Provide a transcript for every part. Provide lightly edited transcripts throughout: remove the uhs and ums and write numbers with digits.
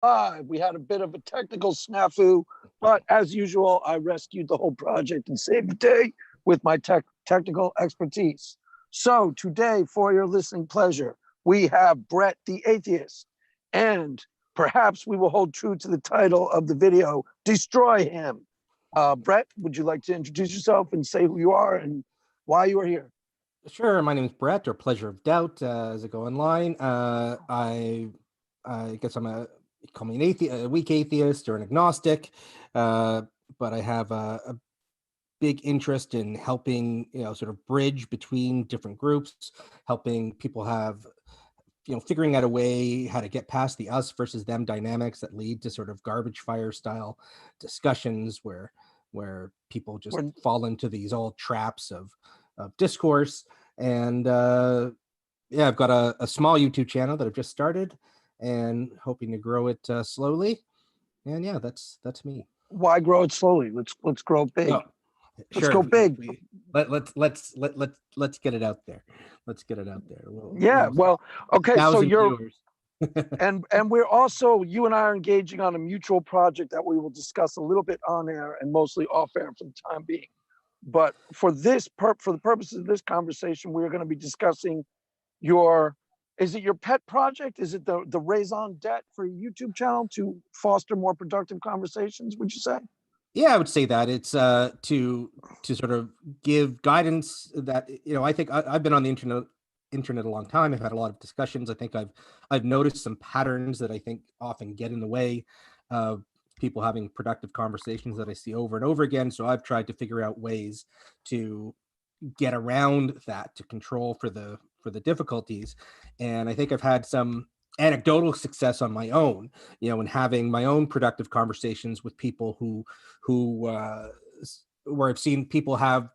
Live. We had a bit of a technical snafu, but as usual, I rescued the whole project and saved the day with my technical expertise. So today, for your listening pleasure, we have Brett the Atheist, and perhaps we will hold true to the title of the video, Destroy Him. Brett, would you like to introduce yourself and say who you are and why you are here? Sure. My name is Brett, or Pleasure of Doubt, as I go online. I guess call me an atheist, a weak atheist, or an agnostic, but I have a big interest in helping, sort of bridge between different groups, helping people have, figuring out a way how to get past the us versus them dynamics that lead to sort of garbage fire style discussions where people just We're, fall into these old traps of discourse. And yeah, I've got a small YouTube channel that I've just started and hoping to grow it slowly. And yeah, that's me. why grow it slowly? Let's grow big. Oh, Let's sure. go big. Let's get it out there. Let's get it out there. Yeah, well, okay, so 1,000 you're viewers. and we're also, you and I are engaging on a mutual project that we will discuss a little bit on air and mostly off air for the time being. But for for the purposes of this conversation, we're going to be discussing your, is it your pet project? Is it the raison d'etre for your YouTube channel to foster more productive conversations, would you say? Yeah, I would say that it's to sort of give guidance that, I think I've been on the internet a long time. I've had a lot of discussions. I think I've noticed some patterns that I think often get in the way of people having productive conversations that I see over and over again. So I've tried to figure out ways to get around that, to control for the difficulties. And I think I've had some anecdotal success on my own, in having my own productive conversations with people who where I've seen people have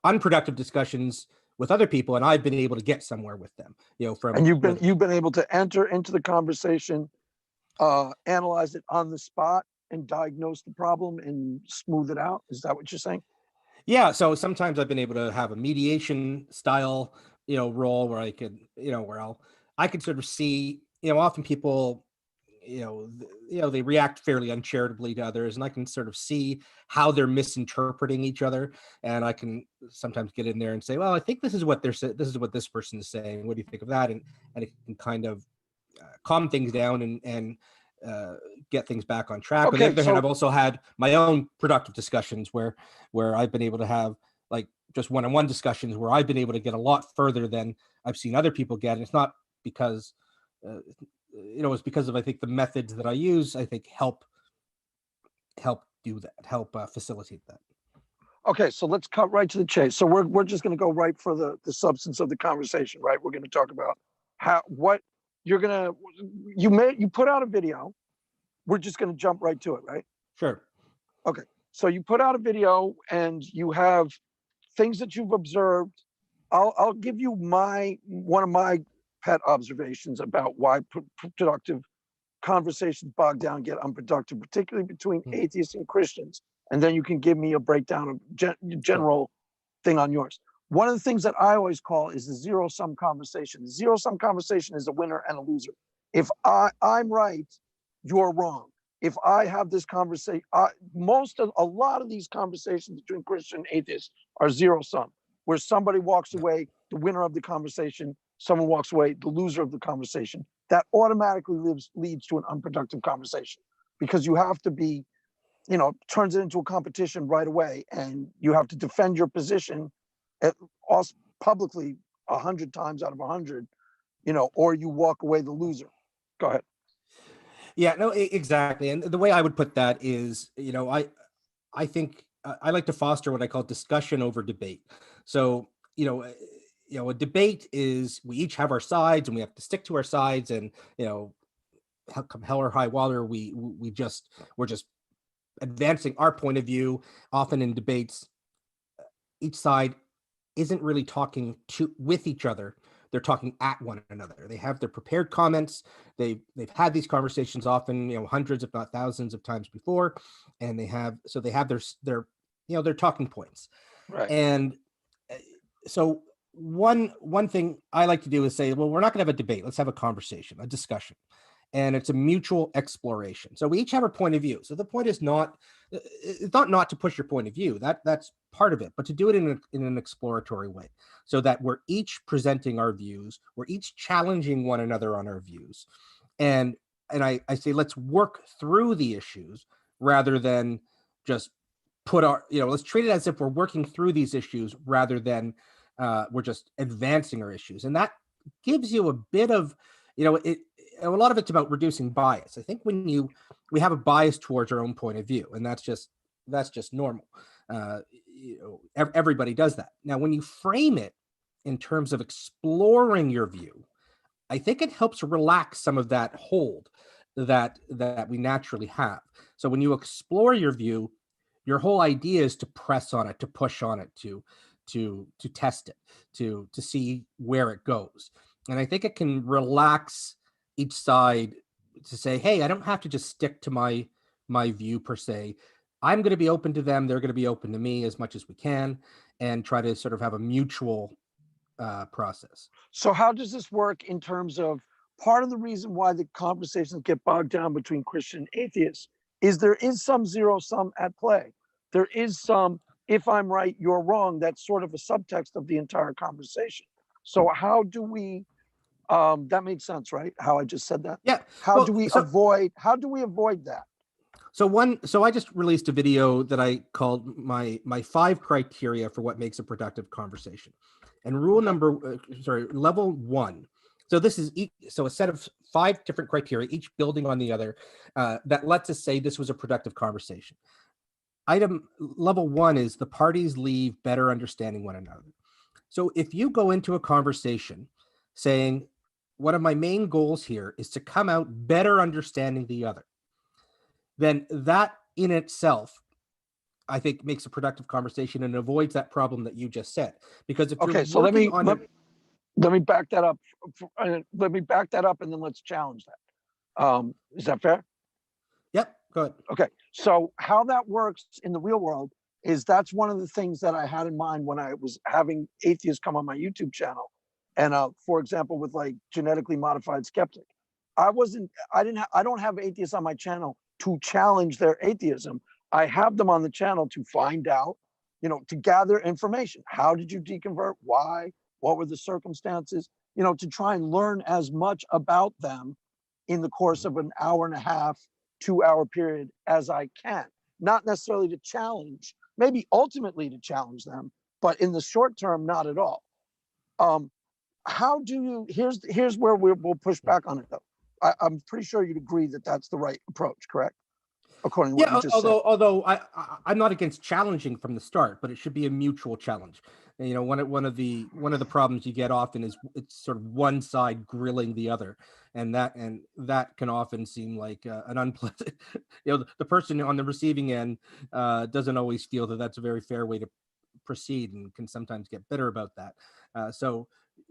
unproductive discussions with other people, and I've been able to get somewhere with them, from And whether. you've been able to enter into the conversation, analyze it on the spot and diagnose the problem and smooth it out. Is that what you're saying? Yeah, so sometimes I've been able to have a mediation style, role where I could sort of see, often people, they react fairly uncharitably to others, and I can sort of see how they're misinterpreting each other, and I can sometimes get in there and say, well, I think this is what this is what this person is saying. What do you think of that? And it can kind of calm things down and uh, get things back on track. On the Okay, other hand, so I've also had my own productive discussions where I've been able to have, like, just one-on-one discussions where I've been able to get a lot further than I've seen other people get. And it's not because uh, it's because of, I think, the methods that I use, I think, help do that, help facilitate that. okay, so let's cut right to the chase. So we're just going to go right for the substance of the conversation, right? We're going to talk about how what you're gonna you put out a video. We're just going to jump right to it, right? Sure. Okay, so you put out a video and you have things that you've observed. I'll give you my one of my pet observations about why productive conversations bog down, get unproductive, particularly between atheists and Christians. And then you can give me a breakdown of Sure. general thing on yours. One of the things that I always call is the zero sum conversation. The zero sum conversation is a winner and a loser. If I'm right, you're wrong. If I have this conversation, a lot of these conversations between Christian and atheists are zero sum, where somebody walks away, the winner of the conversation, someone walks away, the loser of the conversation. That automatically leads to an unproductive conversation because you have to be, turns it into a competition right away, and you have to defend your position at, publicly 100 times out of 100, or you walk away the loser. Go ahead. Yeah, no, exactly. And the way I would put that is, I think I like to foster what I call discussion over debate. So, a debate is, we each have our sides and we have to stick to our sides, and, come hell or high water, we're just advancing our point of view. Often in debates, each side isn't really talking to with each other. They're talking at one another. They have their prepared comments. They've had these conversations often, hundreds, if not thousands of times before, and they have their talking points. Right. And so one thing I like to do is say, well, we're not going to have a debate. Let's have a conversation, a discussion. and it's a mutual exploration. So we each have our point of view. So the point is not, it's not to push your point of view. That's part of it, but to do it in an exploratory way, so that we're each presenting our views, we're each challenging one another on our views, and I say let's work through the issues rather than just put our, let's treat it as if we're working through these issues rather than we're just advancing our issues, and that gives you a bit of, a lot of it's about reducing bias. I think when we have a bias towards our own point of view, and that's just normal. Everybody does that. Now, when you frame it in terms of exploring your view, I think it helps relax some of that hold that we naturally have. So when you explore your view, your whole idea is to press on it, to push on it, to test it, to see where it goes. And I think it can relax each side to say, hey, I don't have to just stick to my view per se. I'm going to be open to them. They're going to be open to me as much as we can, and try to sort of have a mutual process. So how does this work in terms of part of the reason why the conversations get bogged down between Christian and atheists is there is some zero sum at play. There is some, if I'm right, you're wrong. That's sort of a subtext of the entire conversation. So how do we, that makes sense, right? How I just said that? Yeah. How do we avoid that? So I just released a video that I called my 5 criteria for what makes a productive conversation. And level 1. So this is a set of 5 different criteria, each building on the other, that lets us say this was a productive conversation. Level 1 is the parties leave better understanding one another. So if you go into a conversation saying, one of my main goals here is to come out better understanding the other, then that in itself, I think, makes a productive conversation and avoids that problem that you just said. Because if okay, so let me back that up. Let me back that up, and then let's challenge that. Is that fair? Yep, go ahead. Okay, so how that works in the real world is that's one of the things that I had in mind when I was having atheists come on my YouTube channel. And for example, with like genetically modified skeptic, I don't have atheists on my channel to challenge their atheism. I have them on the channel to find out, to gather information. How did you deconvert? Why? What were the circumstances? To try and learn as much about them in the course of an hour and a half, 2-hour period as I can. Not necessarily to challenge, maybe ultimately to challenge them, but in the short term, not at all. How do you, here's where we'll push back on it though. I'm pretty sure you'd agree that that's the right approach, correct? According to what you just said. Although I'm not against challenging from the start, but it should be a mutual challenge. And, one of the problems you get often is it's sort of one side grilling the other, and that can often seem like an unpleasant. The person on the receiving end doesn't always feel that that's a very fair way to proceed, and can sometimes get bitter about that.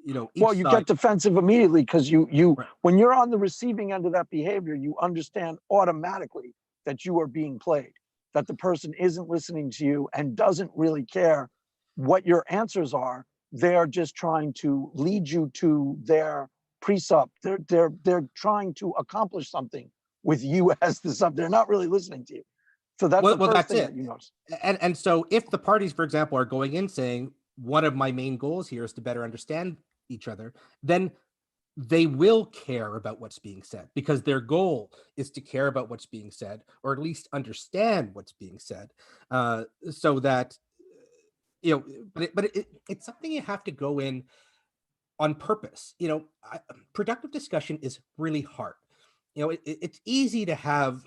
You get defensive immediately because right. When you're on the receiving end of that behavior, you understand automatically that you are being played, that the person isn't listening to you and doesn't really care what your answers are. They're just trying to lead you to their precept. They're trying to accomplish something with you as the sub. They're not really listening to you. So that's the first thing that you notice. And so if the parties, for example, are going in saying, one of my main goals here is to better understand each other, then they will care about what's being said, because their goal is to care about what's being said, or at least understand what's being said, so that, but it's something you have to go in on purpose. Productive discussion is really hard. It's easy to have,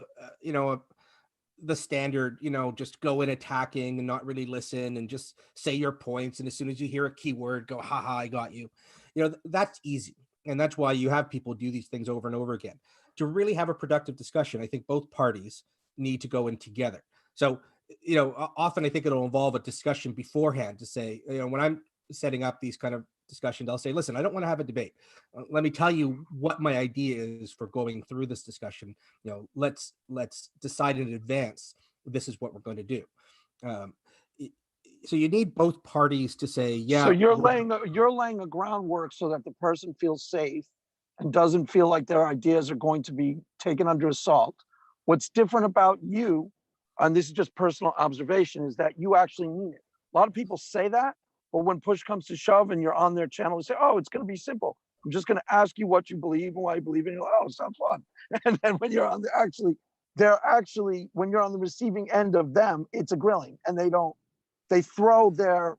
the standard, just go in attacking and not really listen and just say your points. And as soon as you hear a keyword, go, haha, I got you. That's easy. And that's why you have people do these things over and over again. To really have a productive discussion, I think both parties need to go in together. So, often I think it'll involve a discussion beforehand to say, when I'm setting up these kind of discussions, I'll say, listen, I don't want to have a debate. Let me tell you what my idea is for going through this discussion. Let's decide in advance, this is what we're going to do. So you need both parties to say, yeah. So you're laying a groundwork so that the person feels safe and doesn't feel like their ideas are going to be taken under assault. What's different about you, and this is just personal observation, is that you actually mean it. A lot of people say that, but when push comes to shove and you're on their channel, they say, oh, it's going to be simple. I'm just going to ask you what you believe and why you believe it. And you're like, oh, sounds fun. And then when you're on the when you're on the receiving end of them, it's a grilling, and they throw their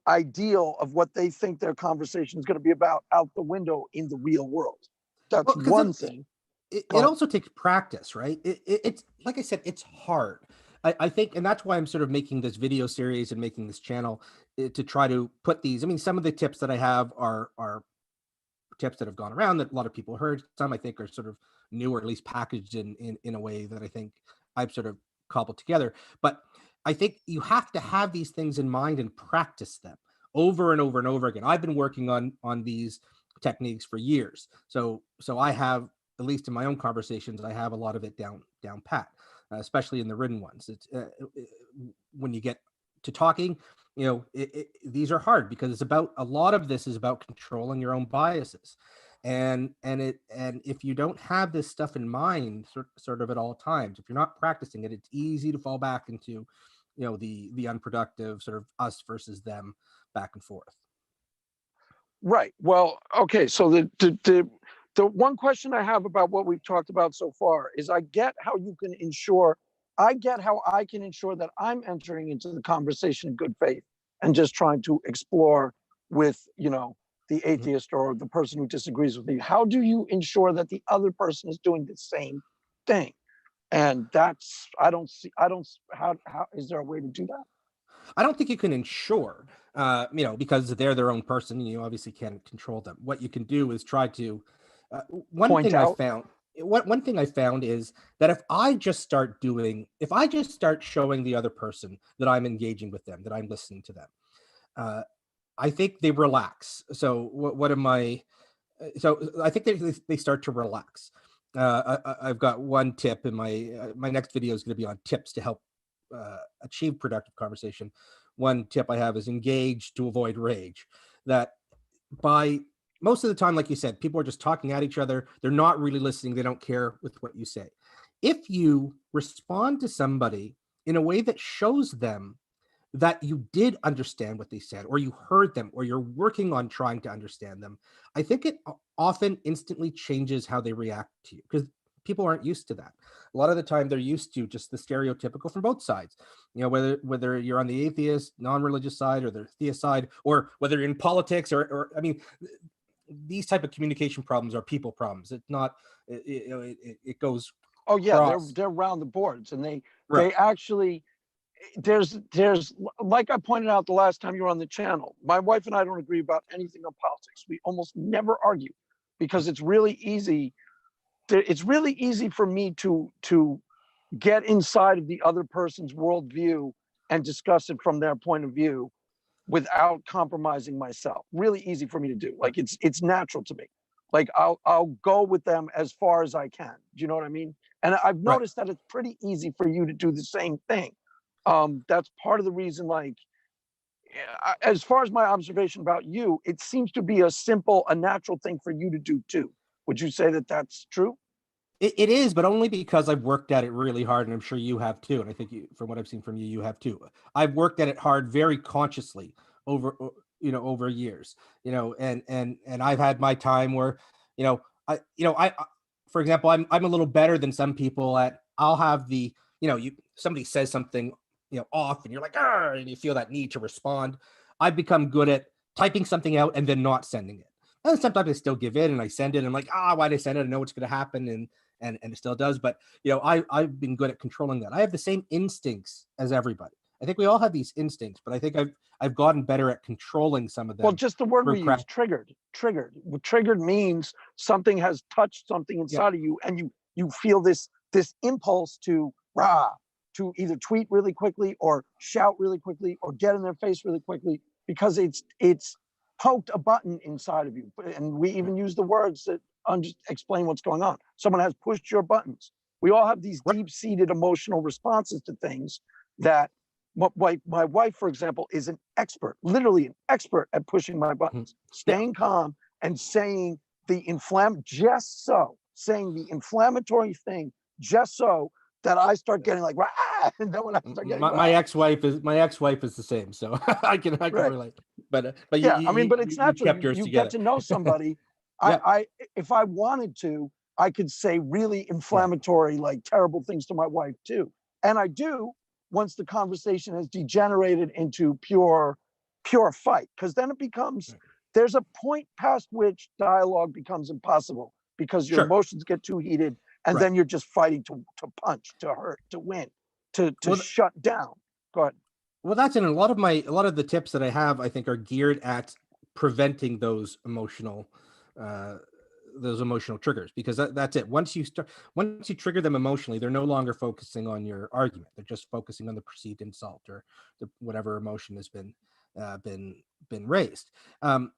ideal of what they think their conversation is going to be about out the window in the real world. That's Well, 'cause one thing. it also takes practice, right? It's like I said, it's hard. I think, and that's why I'm sort of making this video series and making this channel to try to put these. I mean, some of the tips that I have are tips that have gone around that a lot of people heard. Some I think are sort of new, or at least packaged in a way that I think I've sort of cobbled together. But I think you have to have these things in mind and practice them over and over and over again. I've been working on these techniques for years, so I have, at least in my own conversations, I have a lot of it down pat, especially in the written ones. It's when you get to talking, these are hard, because it's about, a lot of this is about controlling your own biases, and if you don't have this stuff in mind sort of at all times, if you're not practicing it, it's easy to fall back into the unproductive sort of us versus them back and forth. Right. Well, okay. So the one question I have about what we've talked about so far is, I get how I can ensure that I'm entering into the conversation in good faith and just trying to explore with, the atheist or the person who disagrees with me. How do you ensure that the other person is doing the same thing? And that's, how is there a way to do that? I don't think you can ensure, because they're their own person, and you obviously can't control them. What you can do is try to, one Point thing I out. found, one thing I found is that if I just start showing the other person that I'm engaging with them, that I'm listening to them, I think they relax. So what am I? So I think they start to relax. I've got one tip in my next video is going to be on tips to help achieve productive conversation. One tip I have is engage to avoid rage. That by most of the time, like you said, people are just talking at each other. They're not really listening. They don't care with what you say. If you respond to somebody in a way that shows them that you did understand what they said, or you heard them, or you're working on trying to understand them, I think it often instantly changes how they react to you, because people aren't used to that. A lot of the time they're used to just the stereotypical from both sides, whether you're on the atheist, non-religious side, or the theist side, or whether you're in politics, or I mean, these type of communication problems are people problems. It's not, it goes. Oh yeah, Cross. they're round the boards, and they Right. actually, there's like I pointed out the last time you were on the channel, my wife and I don't agree about anything on politics. We almost never argue, because it's really easy for me to get inside of the other person's worldview and discuss it from their point of view without compromising myself. Really easy for me to do. Like it's natural to me. Like I'll go with them as far as I can. Do you know what I mean? And I've Right. noticed that it's pretty easy for you to do the same thing. That's part of the reason, like, as far as my observation about you, it seems to be a natural thing for you to do too. Would you say that that's true? It is, but only because I've worked at it really hard, and I'm sure you have too. And I think from what I've seen from you, you have too. I've worked at it hard, very consciously over years. And I've had my time where, for example, I'm a little better than some people at. I'll have somebody says something off, and you're like, "Arr," and you feel that need to respond. I've become good at typing something out and then not sending it. And sometimes I still give in and I send it, and I'm like, why did I send it? I know what's going to happen, and it still does. But I've been good at controlling that. I have the same instincts as everybody. I think we all have these instincts, but I think I've gotten better at controlling some of them. Well, just the word we use, triggered. What triggered means something has touched something inside of you, and you feel this impulse to either tweet really quickly, or shout really quickly, or get in their face really quickly, because it's poked a button inside of you. And we even use the words that explain what's going on. Someone has pushed your buttons. We all have these deep-seated emotional responses to things that my wife, for example, is literally an expert at pushing my buttons, staying calm and saying just so saying the inflammatory thing, just so that I start getting like, and then when I start getting, my ex-wife is the same, so I can right. relate. But Yeah, I mean, but it's you natural. kept yours You together. get to know somebody. Yeah. If I wanted to, I could say really inflammatory, like terrible things to my wife too. And I do once the conversation has degenerated into pure fight, because then it becomes, there's a point past which dialogue becomes impossible because your Sure. emotions get too heated, and Right. then you're just fighting to punch, to hurt, to win, to Well, shut down. Go ahead. Well, that's in a lot of the tips that I have, I think, are geared at preventing those emotional triggers, because that's it. Once you trigger them emotionally, they're no longer focusing on your argument. They're just focusing on the perceived insult or whatever emotion has been raised. But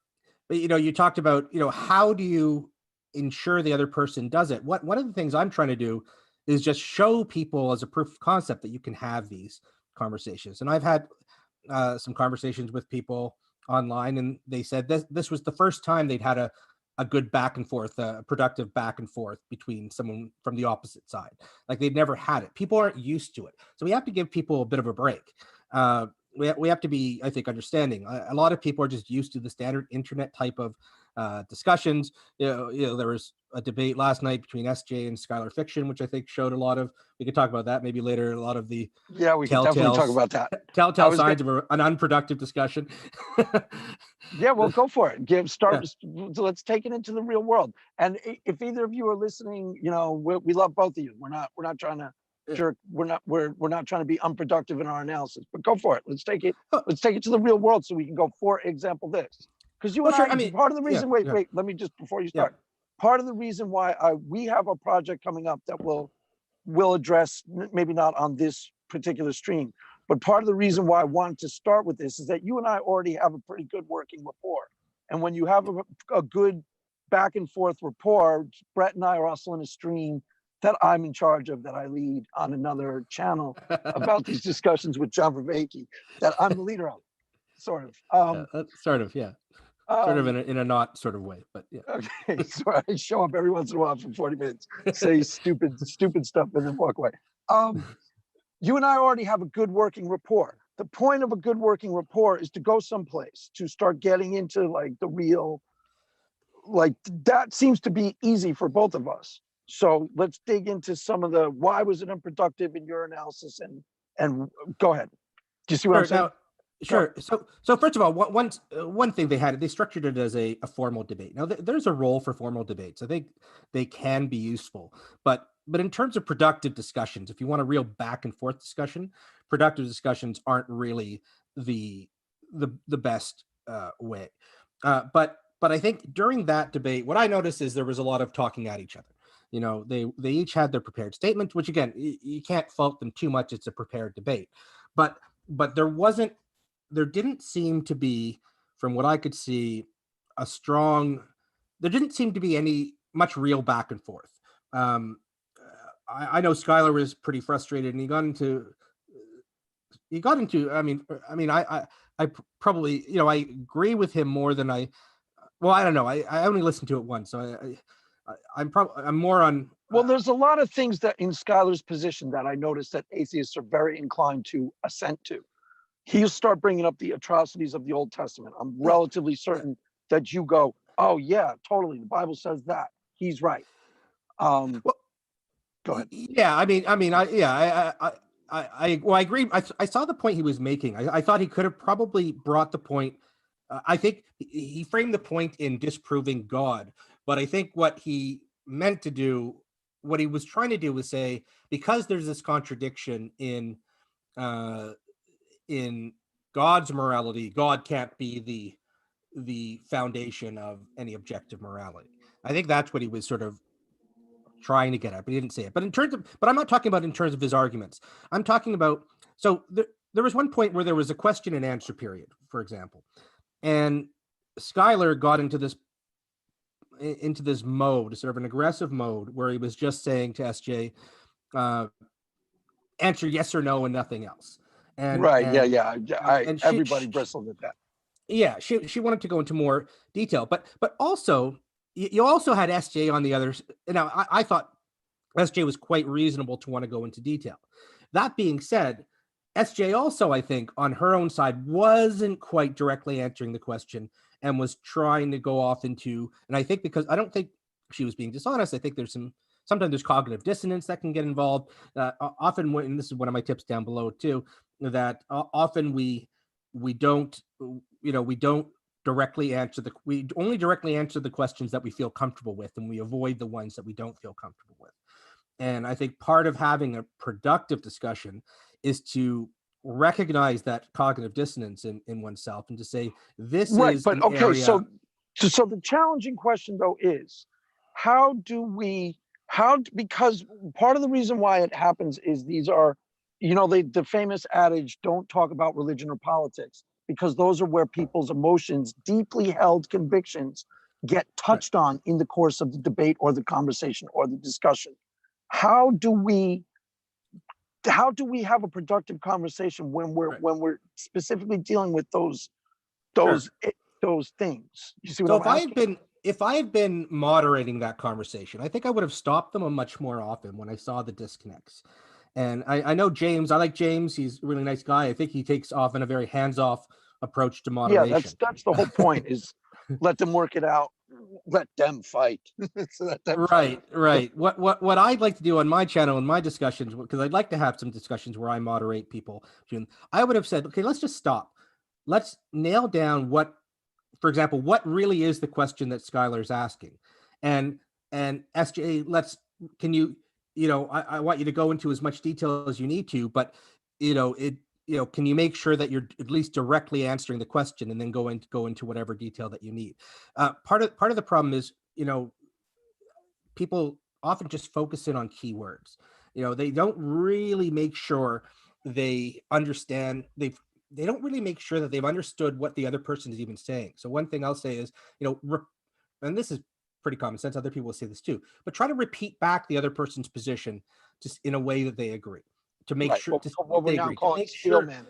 you talked about, how do you ensure the other person does it? One of the things I'm trying to do is just show people as a proof of concept that you can have these conversations. And I've had some conversations with people online, and they said this was the first time they'd had a good back and forth, a productive back and forth between someone from the opposite side. Like they'd never had it. People aren't used to it. So we have to give people a bit of a break. We have to be, I think, understanding. A lot of people are just used to the standard internet type of discussions. There was a debate last night between SJ and Skylar Fiction, which I think showed a lot of, we could talk about that maybe later, a lot of the we can definitely talk about that. Telltale signs of an unproductive discussion. Yeah, well, go for it. Let's take it into the real world. And if either of you are listening, we love both of you. We're not trying to jerk. We're not trying to be unproductive in our analysis. But go for it. Let's take it to the real world so we can go. For example, this, because part of the reason. Wait. Let me just, before you start. Part of the reason why we have a project coming up that will address, maybe not on this particular stream, but part of the reason why I wanted to start with this is that you and I already have a pretty good working rapport. And when you have a good back and forth rapport, Brett and I are also in a stream that I'm in charge of, that I lead on another channel about these discussions with John Vervaeke, that I'm the leader of, sort of. Sort of in a not sort of way, but yeah. Okay, so I show up every once in a while for 40 minutes, say stupid stuff, and then walk away. You and I already have a good working rapport. The point of a good working rapport is to go someplace, to start getting into like the real, like that seems to be easy for both of us. So let's dig into some of the, why was it unproductive in your analysis, and go ahead. Do you see what I'm saying? Now, sure. So first of all, one thing they structured it as a formal debate. Now there's a role for formal debates. I think they can be useful, but in terms of productive discussions, if you want a real back and forth discussion, productive discussions aren't really the best way. But I think during that debate, what I noticed is there was a lot of talking at each other. They each had their prepared statements, which again, you can't fault them too much. It's a prepared debate, but there didn't seem to be, from what I could see, there didn't seem to be any much real back and forth. I know Skylar was pretty frustrated, and he got into. I mean, I probably, I agree with him more than I don't know. I only listened to it once, so I'm more on. Well, there's a lot of things that in Skylar's position that I noticed that atheists are very inclined to assent to. He'll start bringing up the atrocities of the Old Testament. I'm relatively certain that you go, oh yeah, totally. The Bible says that. He's right. Go ahead. Yeah, I agree. I saw the point he was making. I thought he could have probably brought the point. I think he framed the point in disproving God, but I think what he meant to do, what he was trying to do, was say, because there's this contradiction in God's morality, God can't be the foundation of any objective morality. I think that's what he was sort of trying to get at, but he didn't say it. But I'm not talking about in terms of his arguments. I'm talking about, so there was one point where there was a question and answer period, for example, and Skylar got into this mode, sort of an aggressive mode, where he was just saying to SJ, answer yes or no and nothing else. Everybody bristled at that. Yeah, she wanted to go into more detail, but also you also had SJ on the others. Now, I thought SJ was quite reasonable to want to go into detail. That being said, SJ also, I think, on her own side, wasn't quite directly answering the question and was trying to go off into, and I think because I don't think she was being dishonest, I think sometimes there's cognitive dissonance that can get involved. Often, when this is one of my tips down below too, that often we don't, we don't we only directly answer the questions that we feel comfortable with, and we avoid the ones that we don't feel comfortable with. And I think part of having a productive discussion is to recognize that cognitive dissonance in oneself and to say, this Right, is but an okay, area. so the challenging question though is, how do we, because part of the reason why it happens is these are, the famous adage, don't talk about religion or politics, because those are where people's emotions, deeply held convictions, get touched on in the course of the debate or the conversation or the discussion. How do we have a productive conversation when we're specifically dealing with those things? You see what So I'm asking? if I had been moderating that conversation, I think I would have stopped them much more often when I saw the disconnects. And I know James, I like James. He's a really nice guy. I think he takes often a very hands-off approach to Yeah, moderation. that's the whole point, is let them work it out. Let them fight. So let them fight. Right. What I'd like to do on my channel and my discussions, because I'd like to have some discussions where I moderate people, I would have said, okay, let's just stop. Let's nail down for example, what really is the question that Skylar's asking, and SJ, I want you to go into as much detail as you need to, but can you make sure that you're at least directly answering the question, and then go into whatever detail that you need. Part of the problem is, people often just focus in on keywords. They don't really make sure they understand. They don't really make sure that they've understood what the other person is even saying. So one thing I'll say is, and this is pretty common sense, other people will say this too, but try to repeat back the other person's position just in a way that they agree, to make sure what we're now calling steel man.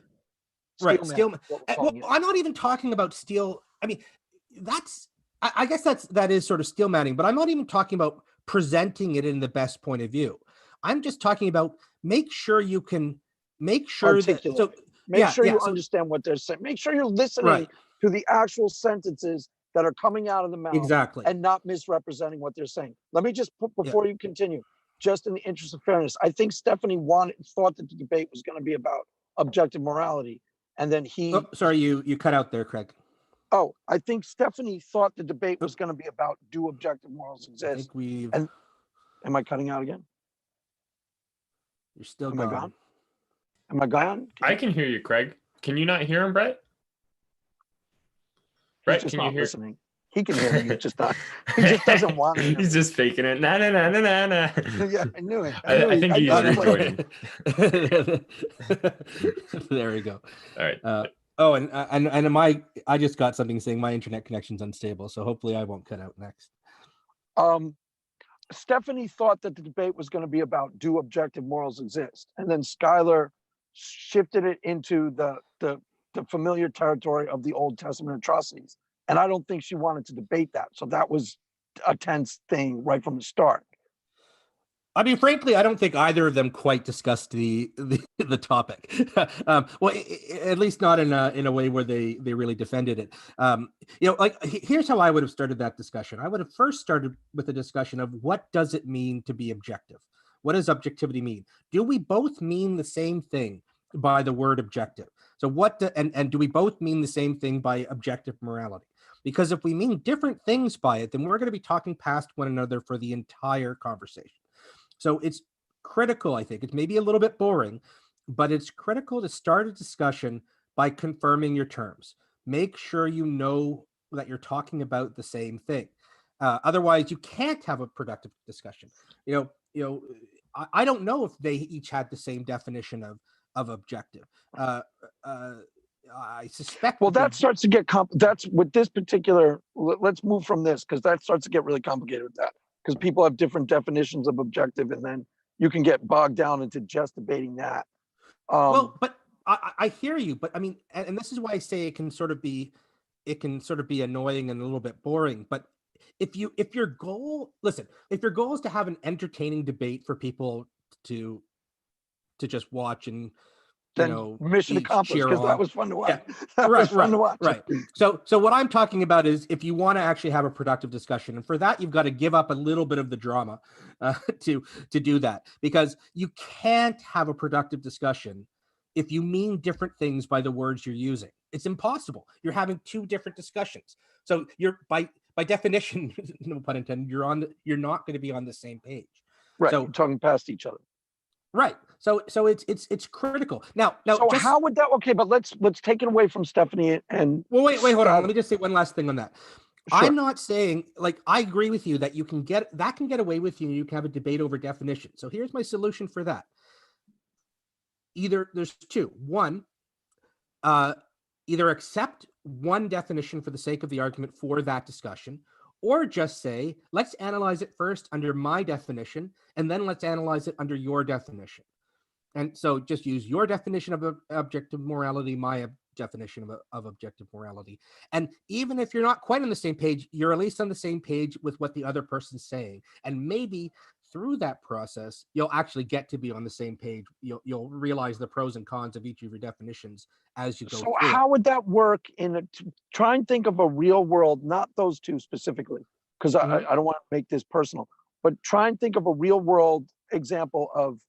Right, steel. Well, I'm not even talking about steel. I mean, I guess that is sort of steel manning, but I'm not even talking about presenting it in the best point of view. I'm just talking about make sure you can make sure Articulate. that. So make sure you understand what they're saying. Make sure you're listening to the actual sentences that are coming out of the mouth, exactly, and not misrepresenting what they're saying. Let me just put, before you continue, just in the interest of fairness, I think Stephanie thought that the debate was going to be about objective morality, and then sorry, you cut out there, Craig. Oh, I think Stephanie thought the debate was going to be about, do objective morals exist? And am I cutting out again? You're still gone. I gone? Am I gone? I can hear you, Craig. Can you not hear him, Brett? Brett, can you hear? Listening. He can hear me. Just not. He just doesn't want to. He's just faking it. Nah. Yeah, I knew it. I think he's recording. There we go. All right. I just got something saying my internet connection's unstable, so hopefully I won't cut out next. Stephanie thought that the debate was going to be about, do objective morals exist? And then Skylar shifted it into the familiar territory of the Old Testament atrocities. And I don't think she wanted to debate that. So that was a tense thing right from the start. I mean, frankly, I don't think either of them quite discussed the topic. Well, at least not in a way where they really defended it. Here's how I would have started that discussion. I would have first started with a discussion of, what does it mean to be objective? What does objectivity mean? Do we both mean the same thing by the word objective? So and do we both mean the same thing by objective morality? Because if we mean different things by it, then we're going to be talking past one another for the entire conversation. So it's critical, I think. It's maybe a little bit boring, but it's critical to start a discussion by confirming your terms. Make sure you know that you're talking about the same thing. Otherwise, you can't have a productive discussion. I don't know if they each had the same definition of objective. I suspect. Well, that starts to get that's with this particular. Let's move from this, because that starts to get really complicated with that, because people have different definitions of objective, and then you can get bogged down into just debating that. Well, but I hear you, but I mean, and this is why I say it can sort of be annoying and a little bit boring. But if your goal, listen, if your goal is to have an entertaining debate for people to just watch and Then mission each accomplished, cheer because that on. was fun to watch. Yeah. That was Right, fun right, to watch. right. So what I'm talking about is if you want to actually have a productive discussion, and for that you've got to give up a little bit of the drama to do that, because you can't have a productive discussion if you mean different things by the words you're using. It's impossible. You're having two different discussions. So you're by definition, no pun intended, you're not going to be on the same page. Right, So you're talking past each other. right. So it's critical. Now So just, how would that? Okay, but let's take it away from Stephanie and. well, wait, hold on. Scott. Let me just say one last thing on that. Sure. I'm not saying, like, I agree with you that you can get away with you. You can have a debate over definition. So here's my solution for that. Either there's two. One, either accept one definition for the sake of the argument for that discussion, or just say, let's analyze it first under my definition, and then let's analyze it under your definition. And so just use your definition of objective morality, my definition of objective morality. And even if you're not quite on the same page, you're at least on the same page with what the other person's saying. And maybe through that process, you'll actually get to be on the same page. You'll realize the pros and cons of each of your definitions as you go So through how it. would that work try and think of a real world, not those two specifically, because Mhm. I don't want to make this personal, but try and think of a real world example of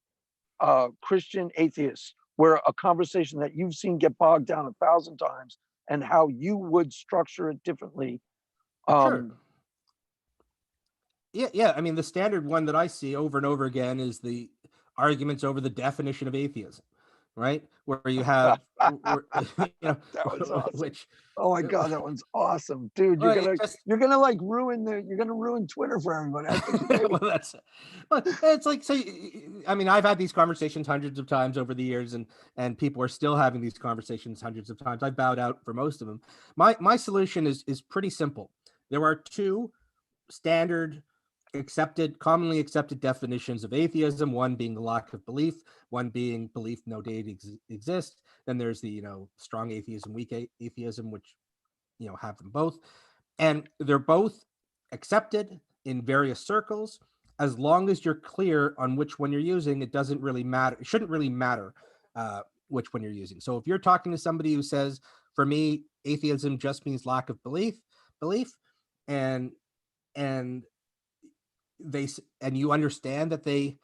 Christian atheists, where a conversation that you've seen get bogged down 1,000 times, and how you would structure it differently. Sure. Yeah. I mean, the standard one that I see over and over again is the arguments over the definition of atheism, right? Where you have, That was awesome. which, Oh my God, that one's awesome, dude. well, it just- You're gonna like you're gonna ruin Twitter for everybody. I think it's well, it's like, so, I mean, I've had these conversations hundreds of times over the years, and people are still having these conversations hundreds of times. I bowed out for most of them. My solution is pretty simple. There are two standard commonly accepted definitions of atheism, one being the lack of belief, one being belief no deity exists. Then there's the strong atheism, weak atheism, which have them both, and they're both accepted in various circles. As long as you're clear on which one you're using, it doesn't really matter. It shouldn't really matter which one you're using. So if you're talking to somebody who says, for me, atheism just means lack of belief, and you understand that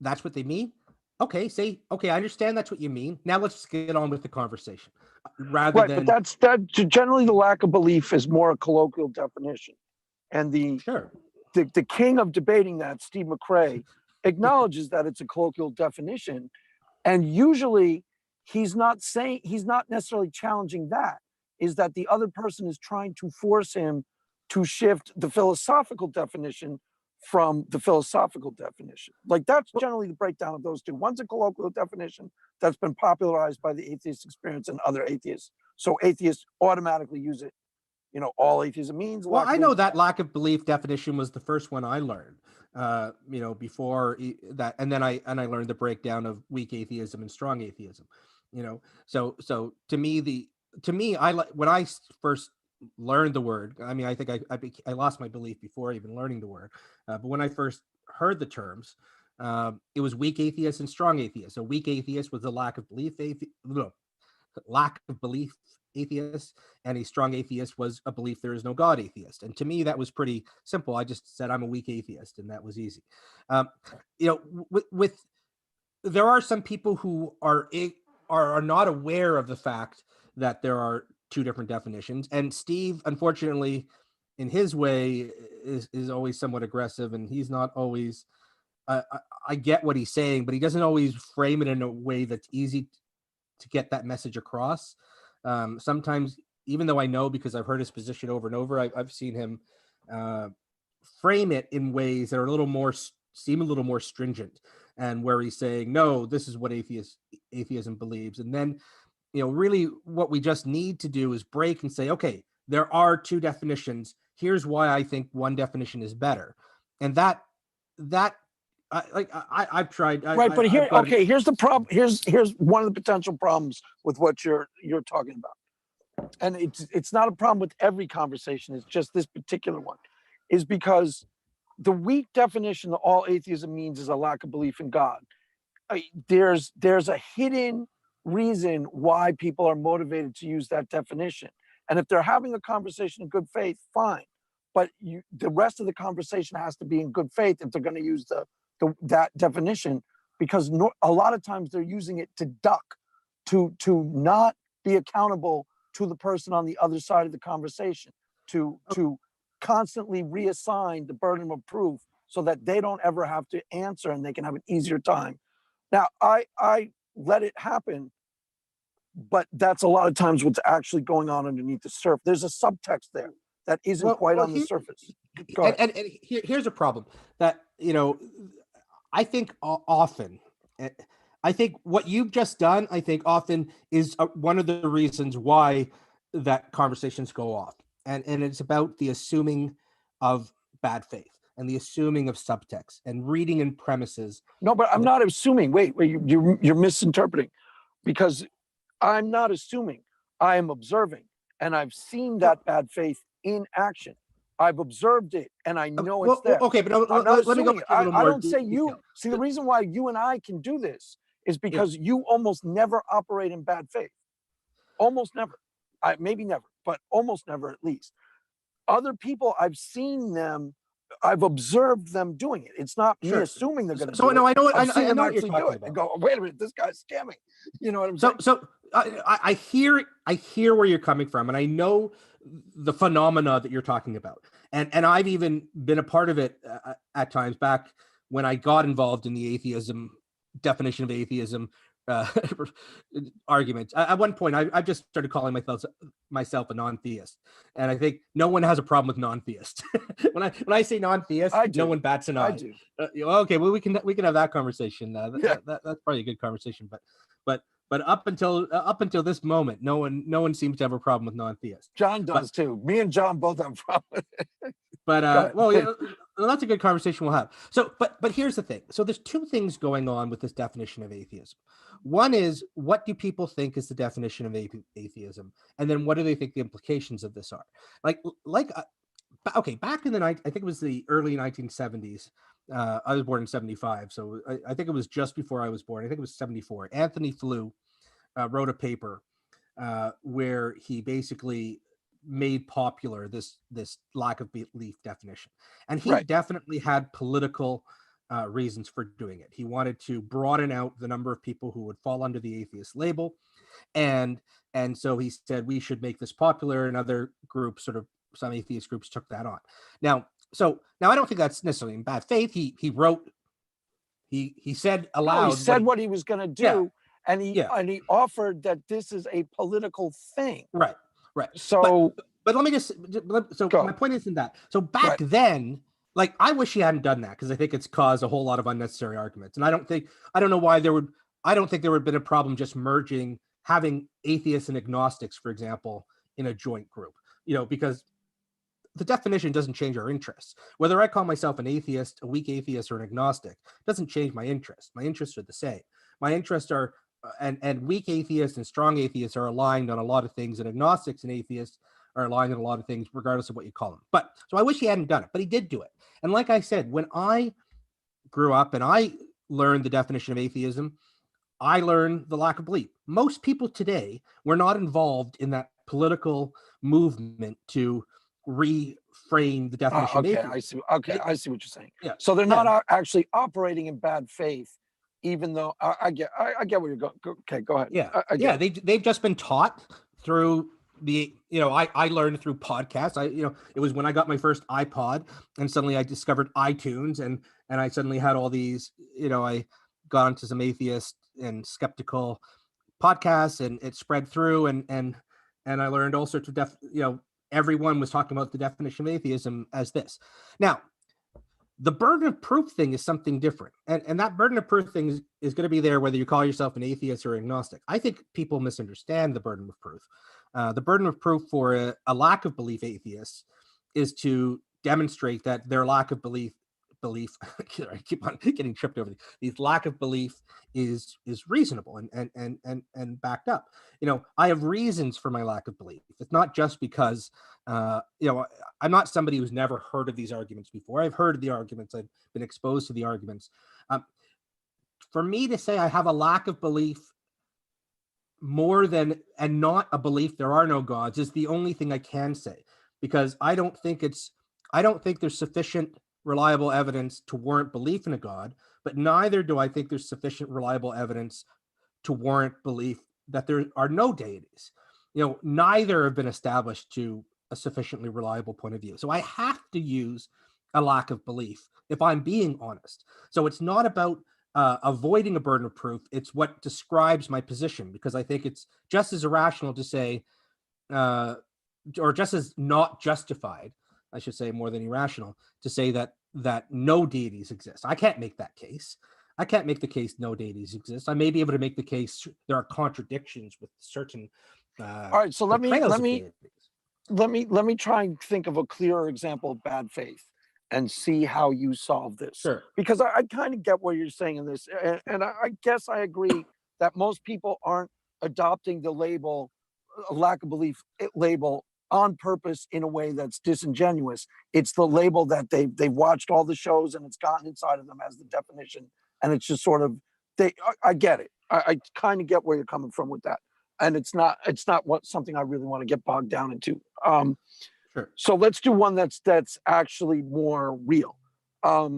that's what they mean, okay, say, okay, I understand that's what you mean. Now let's get on with the conversation. Rather right, than, but that generally the lack of belief is more a colloquial definition, and sure, the king of debating that, Steve McRae, acknowledges that it's a colloquial definition, and usually he's not necessarily challenging that. Is that the other person is trying to force him to shift the philosophical definition from the philosophical definition. Like, that's generally the breakdown of those two. One's a colloquial definition that's been popularized by the atheist experience and other atheists. So atheists automatically use it. All atheism means. well, I know that lack of belief definition was the first one I learned, before that. And then I learned the breakdown of weak atheism and strong atheism, so to me, when I first learned the word, I mean, I think I lost my belief before even learning the word, but when I first heard the terms, it was weak atheist and strong atheist. So weak atheist was the lack of belief atheist, and a strong atheist was a belief there is no God atheist. And to me, that was pretty simple. I just said I'm a weak atheist, and that was easy. With there are some people who are not aware of the fact that there are two different definitions, and Steve, unfortunately, in his way, is always somewhat aggressive, and he's not always. I get what he's saying, but he doesn't always frame it in a way that's easy to get that message across. Sometimes, even though I know because I've heard his position over and over, I've seen him frame it in ways that are seem a little more stringent, and where he's saying, no, this is what atheism believes. And then, really what we just need to do is break and say, okay, there are two definitions. Here's why I think one definition is better. And I've tried. Right, but here's the problem. Here's one of the potential problems with what you're talking about. And it's not a problem with every conversation. It's just this particular one. is because the weak definition that all atheism means is a lack of belief in God. There's a hidden reason why people are motivated to use that definition. And if they're having a conversation in good faith, fine. But the rest of the conversation has to be in good faith if they're going to use that definition, because a lot of times they're using it to duck, to not be accountable to the person on the other side of the conversation, to constantly reassign the burden of proof so that they don't ever have to answer and they can have an easier time. Now, I let it happen, but that's a lot of times what's actually going on underneath the surface. There's a subtext there that isn't quite on the surface. Go ahead. And here's a problem that, I think often, I think what you've just done, I think often is one of the reasons why that conversations go off. And it's about the assuming of bad faith and the assuming of subtext and reading in premises. No, but I'm not assuming. Wait, you're misinterpreting, because I'm not assuming. I am observing, and I've seen that bad faith in action. I've observed it, and I know it's there. Okay, but let me go. I don't say you. See, the reason why you and I can do this is because you almost never operate in bad faith. Almost never. Maybe never, but almost never at least. Other people, I've seen them. I've observed them doing it. It's not me assuming they're going to. So no, I know. I've seen them what you're actually talking do it about. and go, wait a minute, this guy's scamming. You know what I'm saying? So I hear where you're coming from, and I know the phenomena that you're talking about, and I've even been a part of it at times back when I got involved in the atheism definition of atheism arguments. At one point, I just started calling myself a non-theist, and I think no one has a problem with non-theist. when I say non-theist, no one bats an eye. I do. Okay, well we can have that conversation. That's probably a good conversation, but up until this moment, no one seems to have a problem with non-theists. John does too. Me and John both have a problem with it. But that's a good conversation we'll have. So, but here's the thing. So there's two things going on with this definition of atheism. One is, what do people think is the definition of atheism, and then what do they think the implications of this are? Okay, back in I think it was the early 1970s. I was born in 75, so I think it was just before I was born. I think it was 74. Anthony Flew wrote a paper where he basically made popular this lack of belief definition, and he definitely had political reasons for doing it. He wanted to broaden out the number of people who would fall under the atheist label, and so he said we should make this popular, and other groups, some atheist groups, took that on. Now I don't think that's necessarily in bad faith. He said aloud. He said what he was going to do, and he offered that this is a political thing. Right. So, but let me just. So my point isn't that. So back then, I wish he hadn't done that, because I think it's caused a whole lot of unnecessary arguments, and I don't think there would have been a problem just having atheists and agnostics, for example, in a joint group. Because the definition doesn't change our interests. Whether I call myself an atheist, a weak atheist, or an agnostic doesn't change my interests. My interests are the same. My interests are, and weak atheists and strong atheists are aligned on a lot of things, and agnostics and atheists are aligned on a lot of things, regardless of what you call them. But so I wish he hadn't done it, but he did do it. And like I said, when I grew up and I learned the definition of atheism, I learned the lack of belief. Most people today were not involved in that political movement to reframe the definition. Okay, I see. Okay, I see what you're saying. Yeah. So they're not actually operating in bad faith, even though I get where you're going. Okay, go ahead. Yeah, they've just been taught through the, I learned through podcasts. It was when I got my first iPod, and suddenly I discovered iTunes, and I suddenly had all these, I got into some atheist and skeptical podcasts, and it spread through, and I learned all sorts of everyone was talking about the definition of atheism as this. Now, the burden of proof thing is something different. And that burden of proof thing is going to be there whether you call yourself an atheist or agnostic. I think people misunderstand the burden of proof. The burden of proof for a lack of belief atheist is to demonstrate that their lack of belief belief, I keep on getting tripped over these lack of belief is reasonable and backed up. I have reasons for my lack of belief. It's not just because I'm not somebody who's never heard of these arguments before. I've heard of the arguments. I've been exposed to the arguments. For me to say I have a lack of belief more than, and not a belief there are no gods, is the only thing I can say, because I don't think there's sufficient reliable evidence to warrant belief in a god, but neither do I think there's sufficient reliable evidence to warrant belief that there are no deities. Neither have been established to a sufficiently reliable point of view. So I have to use a lack of belief if I'm being honest. So it's not about avoiding a burden of proof. It's what describes my position, because I think it's just as irrational to say, or just as not justified, I should say, more than irrational, to say that no deities exist. I can't make that case. I can't make the case no deities exist. I may be able to make the case there are contradictions with certain. All right, so let me try and think of a clearer example of bad faith and see how you solve this. Sure. Because I kind of get what you're saying in this, and I guess I agree that most people aren't adopting the label, a lack of belief label, on purpose in a way that's disingenuous. It's the label that they've watched all the shows and it's gotten inside of them as the definition, and it's just sort of I get it. I kind of get where you're coming from with that, and it's not something I really want to get bogged down into. Sure. So let's do one that's actually more real. A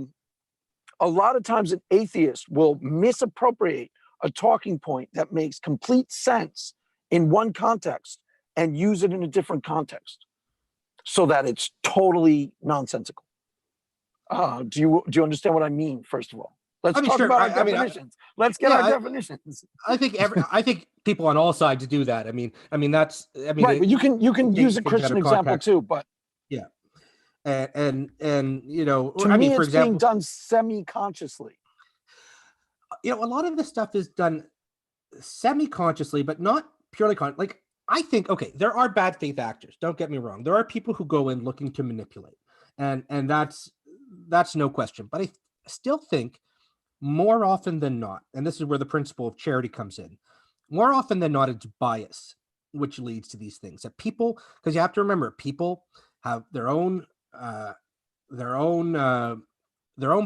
lot of times an atheist will misappropriate a talking point that makes complete sense in one context and use it in a different context so that it's totally nonsensical. Do you understand what I mean, first of all? Let's talk about our definitions. Let's get our definitions. I think people on all sides do that. I mean, right. But you can use a Christian example too. But yeah, and to me, for example, being done semi-consciously. A lot of this stuff is done semi-consciously, but not purely like. I think, okay, there are bad faith actors. Don't get me wrong. There are people who go in looking to manipulate, and that's no question. But I still think more often than not, and this is where the principle of charity comes in, more often than not, it's bias which leads to these things. That people, because you have to remember, people have their own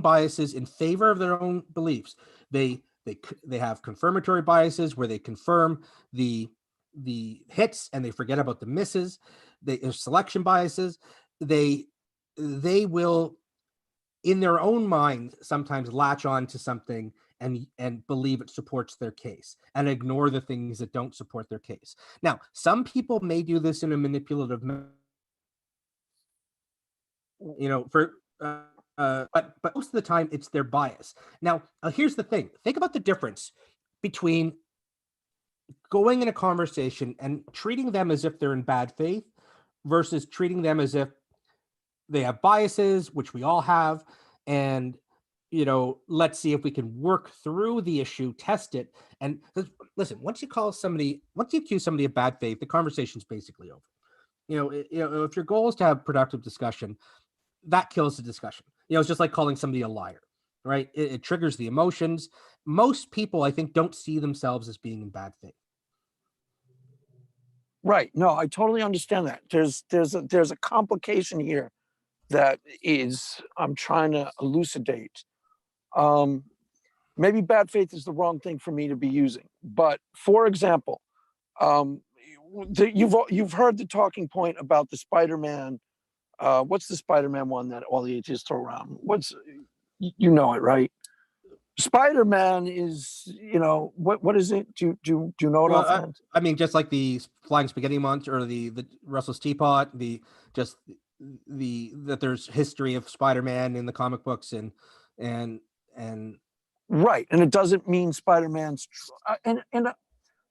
biases in favor of their own beliefs. They have confirmatory biases where they confirm the hits and they forget about the misses. There's selection biases. They will, in their own mind, sometimes latch on to something and believe it supports their case and ignore the things that don't support their case. Now, some people may do this in a manipulative manner, but most of the time it's their bias. Now, here's the thing. Think about the difference between going in a conversation and treating them as if they're in bad faith versus treating them as if they have biases, which we all have, and let's see if we can work through the issue, test it. And listen, once you accuse somebody of bad faith, the conversation's basically over. If your goal is to have productive discussion, that kills the discussion. It's just like calling somebody a liar, right? It triggers the emotions. Most people, I think, don't see themselves as being in bad faith. Right. No, I totally understand that. There's a complication here that I'm trying to elucidate. Maybe bad faith is the wrong thing for me to be using. But for example, you've heard the talking point about the Spider-Man. What's the Spider-Man one that all the atheists throw around? You know it, right? Spider-Man is, what is it? Do you know it offhand? I mean, just like the flying spaghetti monster or the Russell's teapot, that there's history of Spider-Man in the comic books and right, and it doesn't mean Spider-Man's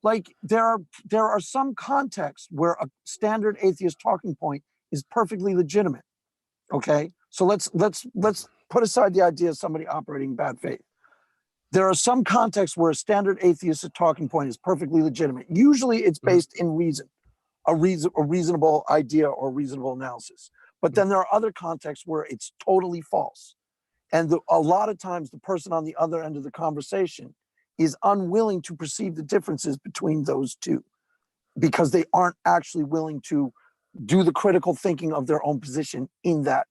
like there are some contexts where a standard atheist talking point is perfectly legitimate. Okay, so let's put aside the idea of somebody operating in bad faith. There are some contexts where a standard atheist talking point is perfectly legitimate. Usually it's based in reason, a reasonable idea or reasonable analysis. But then there are other contexts where it's totally false. And a lot of times the person on the other end of the conversation is unwilling to perceive the differences between those two because they aren't actually willing to do the critical thinking of their own position in that.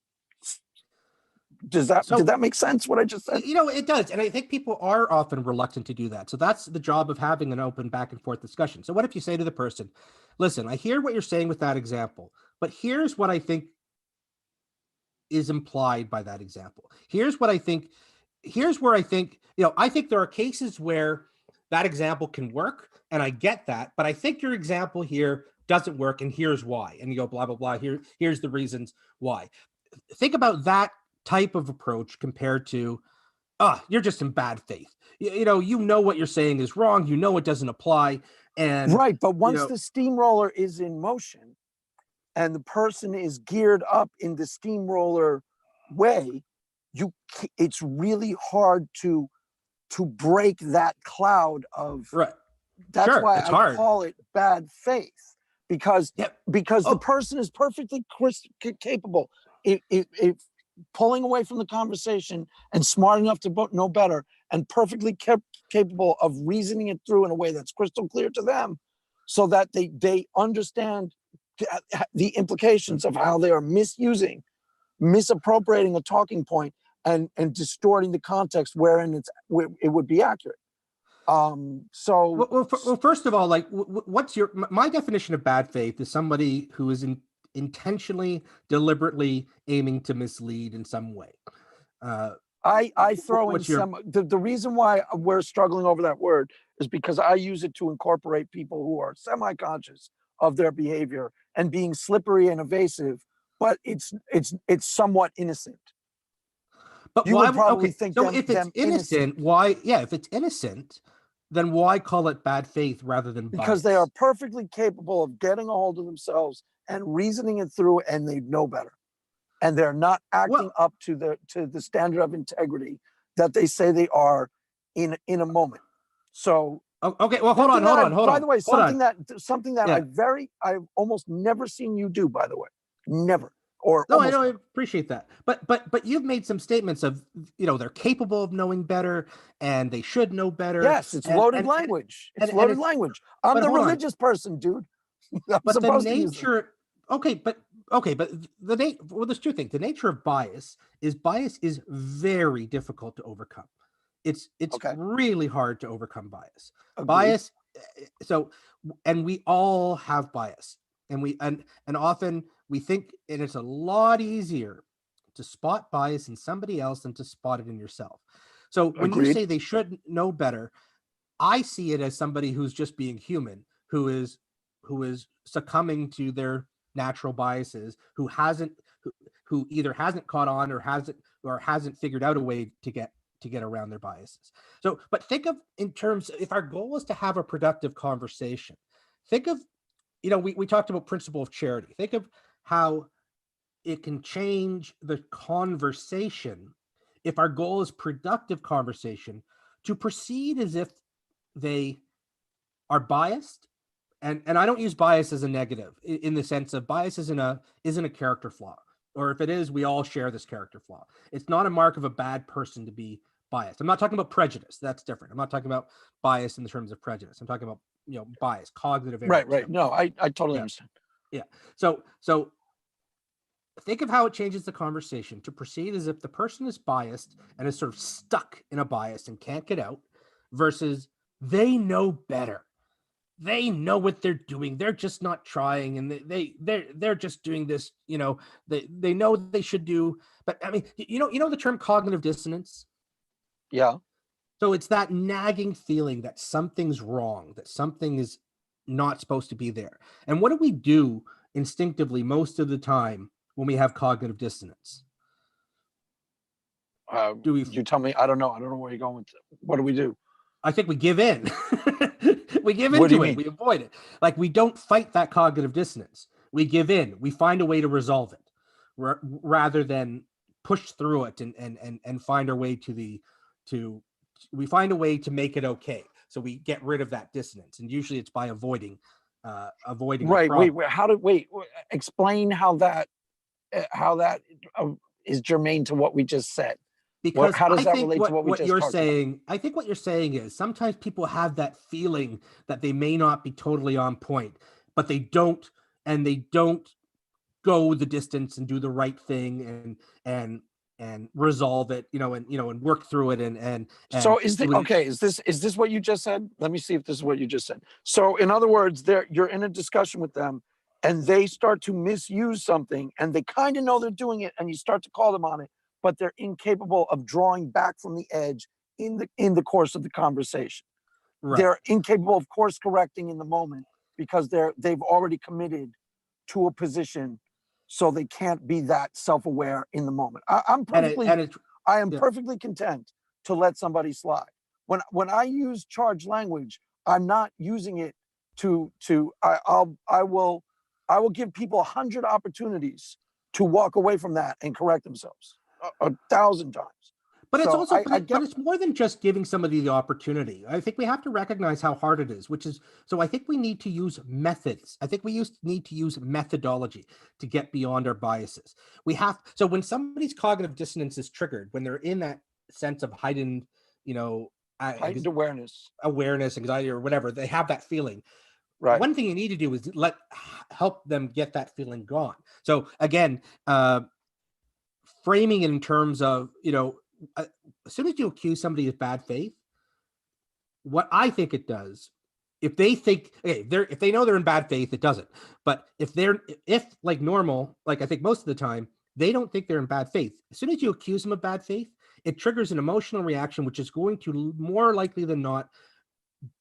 Did that make sense, what I just said? It does. And I think people are often reluctant to do that. So that's the job of having an open back and forth discussion. So what if you say to the person, listen, I hear what you're saying with that example, but here's what I think is implied by that example. Here's where I think, I think there are cases where that example can work, and I get that, but I think your example here doesn't work, and here's why. And you go, blah, blah, blah. Here's the reasons why. Think about that type of approach compared to, you're just in bad faith. You know what you're saying is wrong. You know it doesn't apply. And right, but once the steamroller is in motion and the person is geared up in the steamroller way, it's really hard to break that cloud of. Right. That's sure, why I hard. call it bad faith, because the person is perfectly capable. If pulling away from the conversation and smart enough to know better and perfectly capable of reasoning it through in a way that's crystal clear to them, so that they understand the implications of how they are misappropriating a talking point and distorting the context wherein it would be accurate. Well, first of all, like, what's my definition of bad faith is somebody who is intentionally, deliberately aiming to mislead in some way. I throw in the reason why we're struggling over that word is because I use it to incorporate people who are semi-conscious of their behavior and being slippery and evasive, but it's somewhat innocent. But you would probably think so if it's innocent, why? Yeah, if it's innocent, then why call it bad faith rather than bias? Because they are perfectly capable of getting a hold of themselves and reasoning it through, and they know better, and they're not acting up to the standard of integrity that they say they are in a moment. So okay, well, hold on. By the way, something that I've almost never seen you do. By the way, never. I know, I appreciate that, but you've made some statements of, they're capable of knowing better and they should know better. Yes, it's loaded language. It's loaded language. I'm the religious person, dude. But the nature, there's two things. The nature of bias is very difficult to overcome. It's really hard to overcome bias. Agreed. Bias. And we all have bias, and often we think, and it's a lot easier to spot bias in somebody else than to spot it in yourself. So when you say they should know better, I see it as somebody who's just being human, who is succumbing to their natural biases, who either hasn't caught on or hasn't figured out a way to get around their biases. So, but think of, in terms, if our goal is to have a productive conversation, think of, we talked about principle of charity. Think of how it can change the conversation if our goal is productive conversation, to proceed as if they are biased. And I don't use bias as a negative in the sense of bias isn't a character flaw, or if it is, we all share this character flaw. It's not a mark of a bad person to be biased. I'm not talking about prejudice. That's different. I'm not talking about bias in the terms of prejudice. I'm talking about, bias, cognitive errors. Right. No, I totally understand. Yeah. So think of how it changes the conversation to proceed as if the person is biased and is sort of stuck in a bias and can't get out, versus they know better. They know what they're doing. They're just not trying, and they're just doing this. They know they should do. But I mean, the term cognitive dissonance. Yeah. So it's that nagging feeling that something's wrong, that something is not supposed to be there. And what do we do instinctively most of the time when we have cognitive dissonance? You tell me. I don't know. I don't know where you're going with it. What do we do? I think we give in. We give into it. We avoid it. Like, we don't fight that cognitive dissonance. We give in. We find a way to resolve it rather than push through it and find our way we find a way to make it okay. So we get rid of that dissonance. And usually it's by avoiding. Right. Wait, explain how that is germane to what we just said. because how does I that think relate to what we just you're talked about? saying, I think what you're saying is sometimes people have that feeling that they may not be totally on point, but they don't, and they don't go the distance and do the right thing and resolve it, and work through it and So is the do it. okay? Is this what you just said? Let me see if this is what you just said. So in other words, you're in a discussion with them, and they start to misuse something, and they kind of know they're doing it, and you start to call them on it, but they're incapable of drawing back from the edge in the course of the conversation. Right. They're incapable of course correcting in the moment because they've already committed to a position, so they can't be that self-aware in the moment. I'm And it, perfectly and it, I am yeah. perfectly content to let somebody slide. When I use charged language, I'm not using it I will give people 100 opportunities to walk away from that and correct themselves 1,000 times. But it's So also, I get but it's more than just giving somebody the opportunity. I think we have to recognize how hard it is, so I think we need to use methods. I think we need to use methodology to get beyond our biases. So when somebody's cognitive dissonance is triggered, when they're in that sense of heightened, heightened awareness, anxiety, or whatever, they have that feeling. right? One thing you need to do is help them get that feeling gone. So again, framing it in terms of, as soon as you accuse somebody of bad faith, what I think it does, if they think, okay, if they know they're in bad faith, it doesn't. But if like normal, like I think most of the time, they don't think they're in bad faith. As soon as you accuse them of bad faith, it triggers an emotional reaction, which is going to more likely than not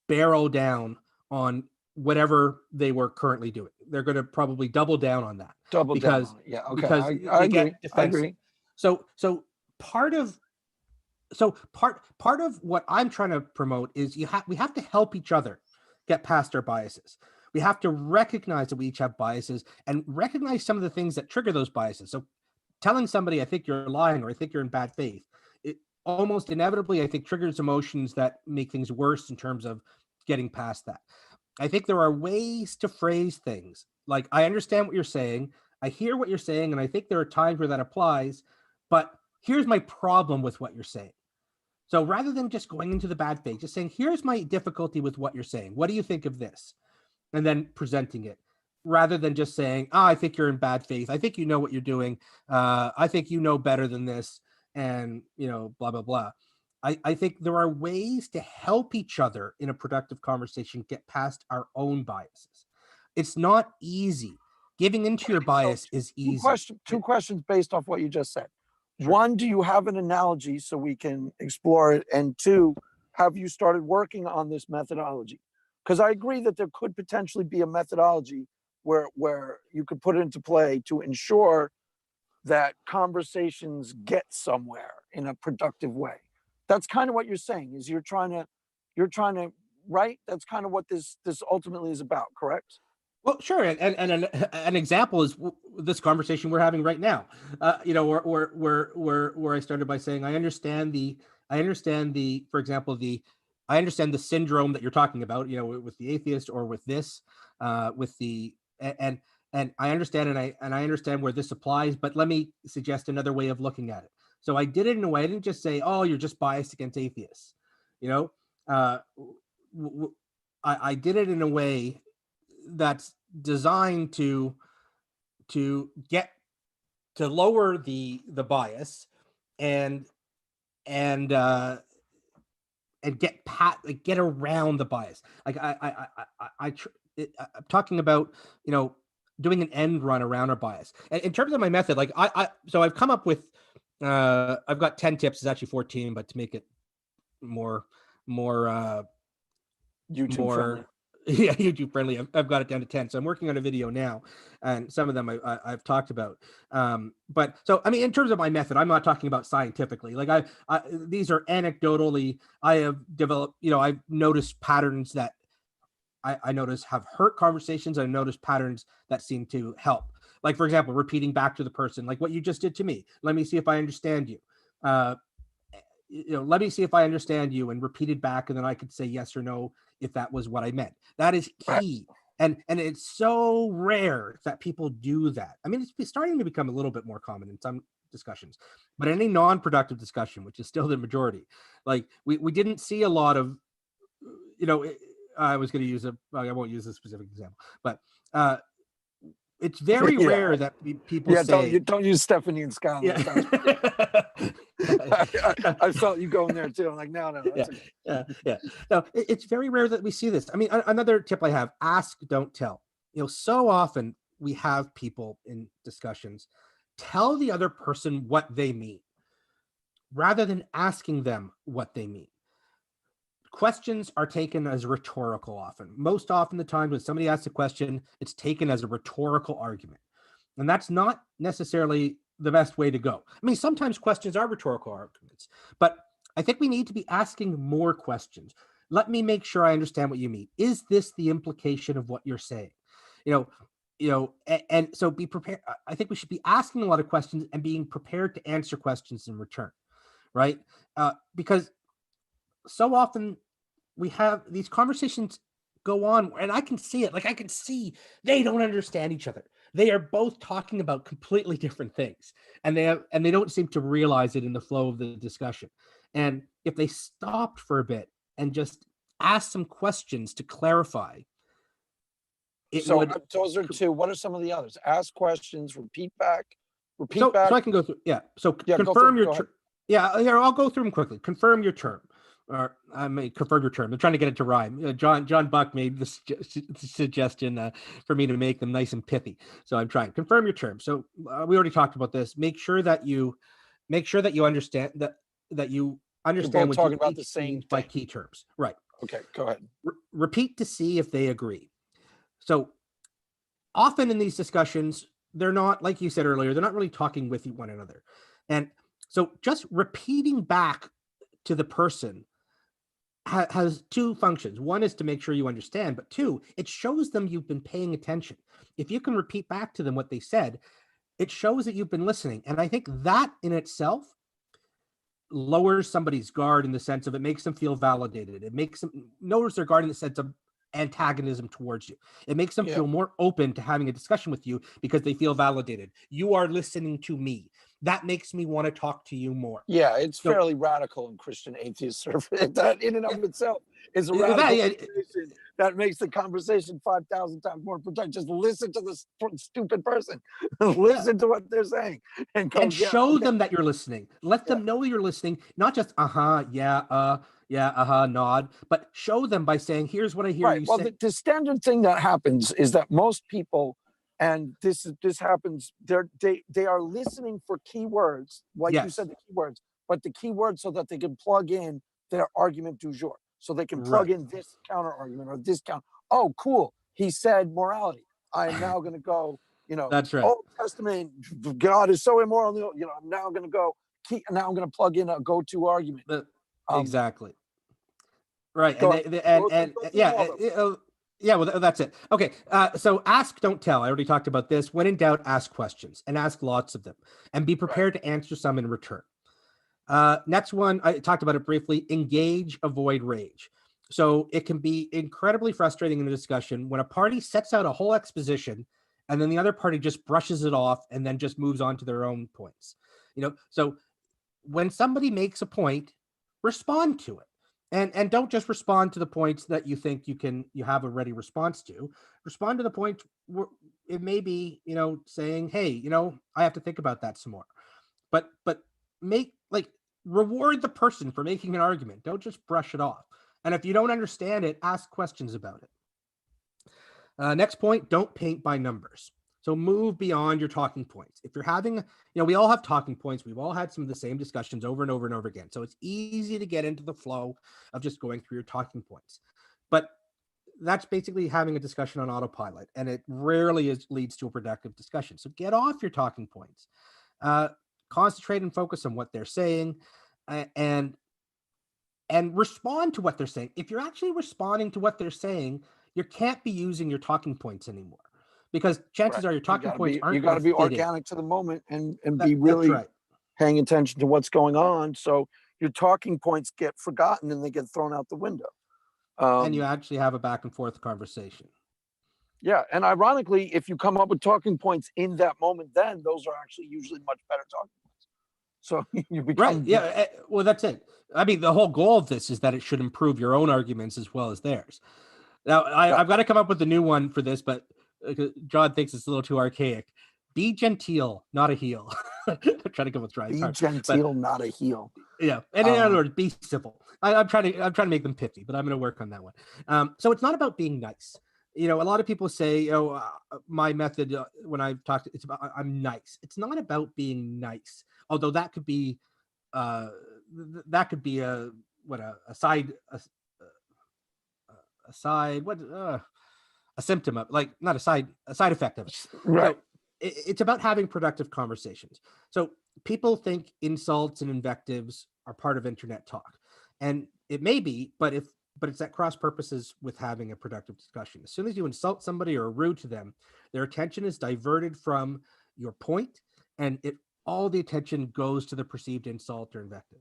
barrel down on whatever they were currently doing. They're going to probably double down on that. Double down on it. Yeah, okay. I agree. I agree. So part of what I'm trying to promote is we have to help each other get past our biases. We have to recognize that we each have biases and recognize some of the things that trigger those biases. So telling somebody, I think you're lying, or I think you're in bad faith, it almost inevitably, I think, triggers emotions that make things worse in terms of getting past that. I think there are ways to phrase things. Like, I understand what you're saying. I hear what you're saying. And I think there are times where that applies, but here's my problem with what you're saying. So rather than just going into the bad faith, just saying, here's my difficulty with what you're saying. What do you think of this? And then presenting it, rather than just saying, I think you're in bad faith. I think you know what you're doing. I think you know better than this. And, blah, blah, blah. I think there are ways to help each other in a productive conversation get past our own biases. It's not easy. Giving into your bias is easy. Two questions based off what you just said. Sure. One, do you have an analogy so we can explore it? And two, have you started working on this methodology? Because I agree that there could potentially be a methodology where you could put it into play to ensure that conversations get somewhere in a productive way. That's kind of what you're saying, is you're trying to, right? That's kind of what this ultimately is about, correct? Well, sure, and an example is this conversation we're having right now. Where I started by saying I understand the, for example, I understand the syndrome that you're talking about, with the atheist, or with this, with the and I understand, and I understand where this applies. But let me suggest another way of looking at it. So I did it in a way. I didn't just say, "Oh, you're just biased against atheists." I did it in a way that's designed to get to lower the bias and get around the bias. Like I'm talking about, doing an end run around our bias. And in terms of my method, like so I've come up with I've got 10 tips. It's actually 14, but to make it more YouTube friendly. Yeah, YouTube friendly. I've got it down to 10. So I'm working on a video now, and some of them I've talked about. But so, I mean, in terms of my method, I'm not talking about scientifically. Like these are anecdotally, I have developed, I've noticed patterns that I notice have hurt conversations. I've noticed patterns that seem to help. Like, for example, repeating back to the person, like what you just did to me. Let me see if I understand you. Let me see if I understand you, and repeat it back. And then I could say yes or no if that was what I meant. That is key. Right. And it's so rare that people do that. I mean, it's starting to become a little bit more common in some discussions. But any non-productive discussion, which is still the majority, like we didn't see a lot of, I was going to use I won't use a specific example, but it's very Yeah. rare that people Yeah, say, don't use Stephanie and Skylar. I felt you going there too. I'm like, no. That's yeah. No, it's very rare that we see this. I mean, another tip I have: ask, don't tell. So often we have people in discussions tell the other person what they mean, rather than asking them what they mean. Questions are taken as rhetorical often. Most often the time when somebody asks a question, it's taken as a rhetorical argument. And that's not necessarily the best way to go. I mean, sometimes questions are rhetorical arguments, but I think we need to be asking more questions. Let me make sure I understand what you mean. Is this the implication of what you're saying? And so be prepared. I think we should be asking a lot of questions and being prepared to answer questions in return, right? Because so often we have these conversations go on and I can see it. Like I can see they don't understand each other. They are both talking about completely different things and they don't seem to realize it in the flow of the discussion. And if they stopped for a bit and just asked some questions to clarify, those are two. What are some of the others? Ask questions, repeat back. So I can go through. Yeah. So confirm your term. Yeah. Here, I'll go through them quickly. Confirm your term. Or I may confirm your term. I'm trying to get it to rhyme. John Buck made the suggestion for me to make them nice and pithy. So I'm trying. Confirm your term. So we already talked about this. Make sure that you understand that you understand what talking about the same by key terms. Right. Okay. Go ahead. Repeat to see if they agree. So often in these discussions, they're not, like you said earlier, they're not really talking with one another. And so just repeating back to the person has two functions. One is to make sure you understand, but two, it shows them you've been paying attention. If you can repeat back to them what they said, it shows that you've been listening. And I think that in itself lowers somebody's guard in the sense of it makes them feel validated. It makes them notice their guard in the sense of antagonism towards you. It makes them feel more open to having a discussion with you because they feel validated. You are listening to me. That makes me want to talk to you more. Yeah, it's fairly radical in Christian atheist survey. That in and of itself is a radical that makes the conversation 5,000 times more productive. Just listen to this stupid person. Listen to what they're saying. And show them that you're listening. Let them know you're listening. Not just, nod, but show them by saying, here's what I hear you say. The standard thing that happens is that most people, and this happens, they are listening for keywords, like you said, the keywords, but the keywords so that they can plug in their argument du jour. So they can plug in this counter argument or this counter. Oh, cool. He said morality. I am now going to go, that's right. Old Testament, God is so immoral. I'm now going to go, now I'm going to plug in a go-to argument. Exactly. Right. Well, that's it. Okay. So ask, don't tell. I already talked about this. When in doubt, ask questions and ask lots of them and be prepared to answer some in return. Next one, I talked about it briefly, engage, avoid rage. So it can be incredibly frustrating in a discussion when a party sets out a whole exposition and then the other party just brushes it off and then just moves on to their own points. So when somebody makes a point, respond to it. And don't just respond to the points that you think you have a ready response to. Respond to the point where it may be, saying, hey, I have to think about that some more. But reward the person for making an argument. Don't just brush it off. And if you don't understand it, ask questions about it. Next point, don't paint by numbers. So move beyond your talking points. If you're having, we all have talking points. We've all had some of the same discussions over and over and over again. So it's easy to get into the flow of just going through your talking points. But that's basically having a discussion on autopilot, and it rarely leads to a productive discussion. So get off your talking points. Concentrate and focus on what they're saying, and respond to what they're saying. If you're actually responding to what they're saying, you can't be using your talking points anymore. Because chances are your talking points aren't. You got to be organic to the moment and be really paying attention to what's going on. So your talking points get forgotten and they get thrown out the window. And you actually have a back and forth conversation. Yeah. And ironically, if you come up with talking points in that moment, then those are actually usually much better talking points. So you become Right. Yeah. Well, that's it. I mean, the whole goal of this is that it should improve your own arguments as well as theirs. Now, I've got to come up with a new one for this, but John thinks it's a little too archaic. Be genteel, not a heel. I'm trying to come with dry be terms, genteel, not a heel. yeah. And in other words, be civil. I'm trying to make them pithy, but I'm going to work on that one. So it's not about being nice. A lot of people say, my method when I've talked, it's about I'm nice. It's not about being nice, although that could be a side a symptom of, like, not a side effect of it. Right. So it's about having productive conversations. So people think insults and invectives are part of internet talk, and it may be, but it's at cross purposes with having a productive discussion. As soon as you insult somebody or are rude to them, their attention is diverted from your point, and all the attention goes to the perceived insult or invective,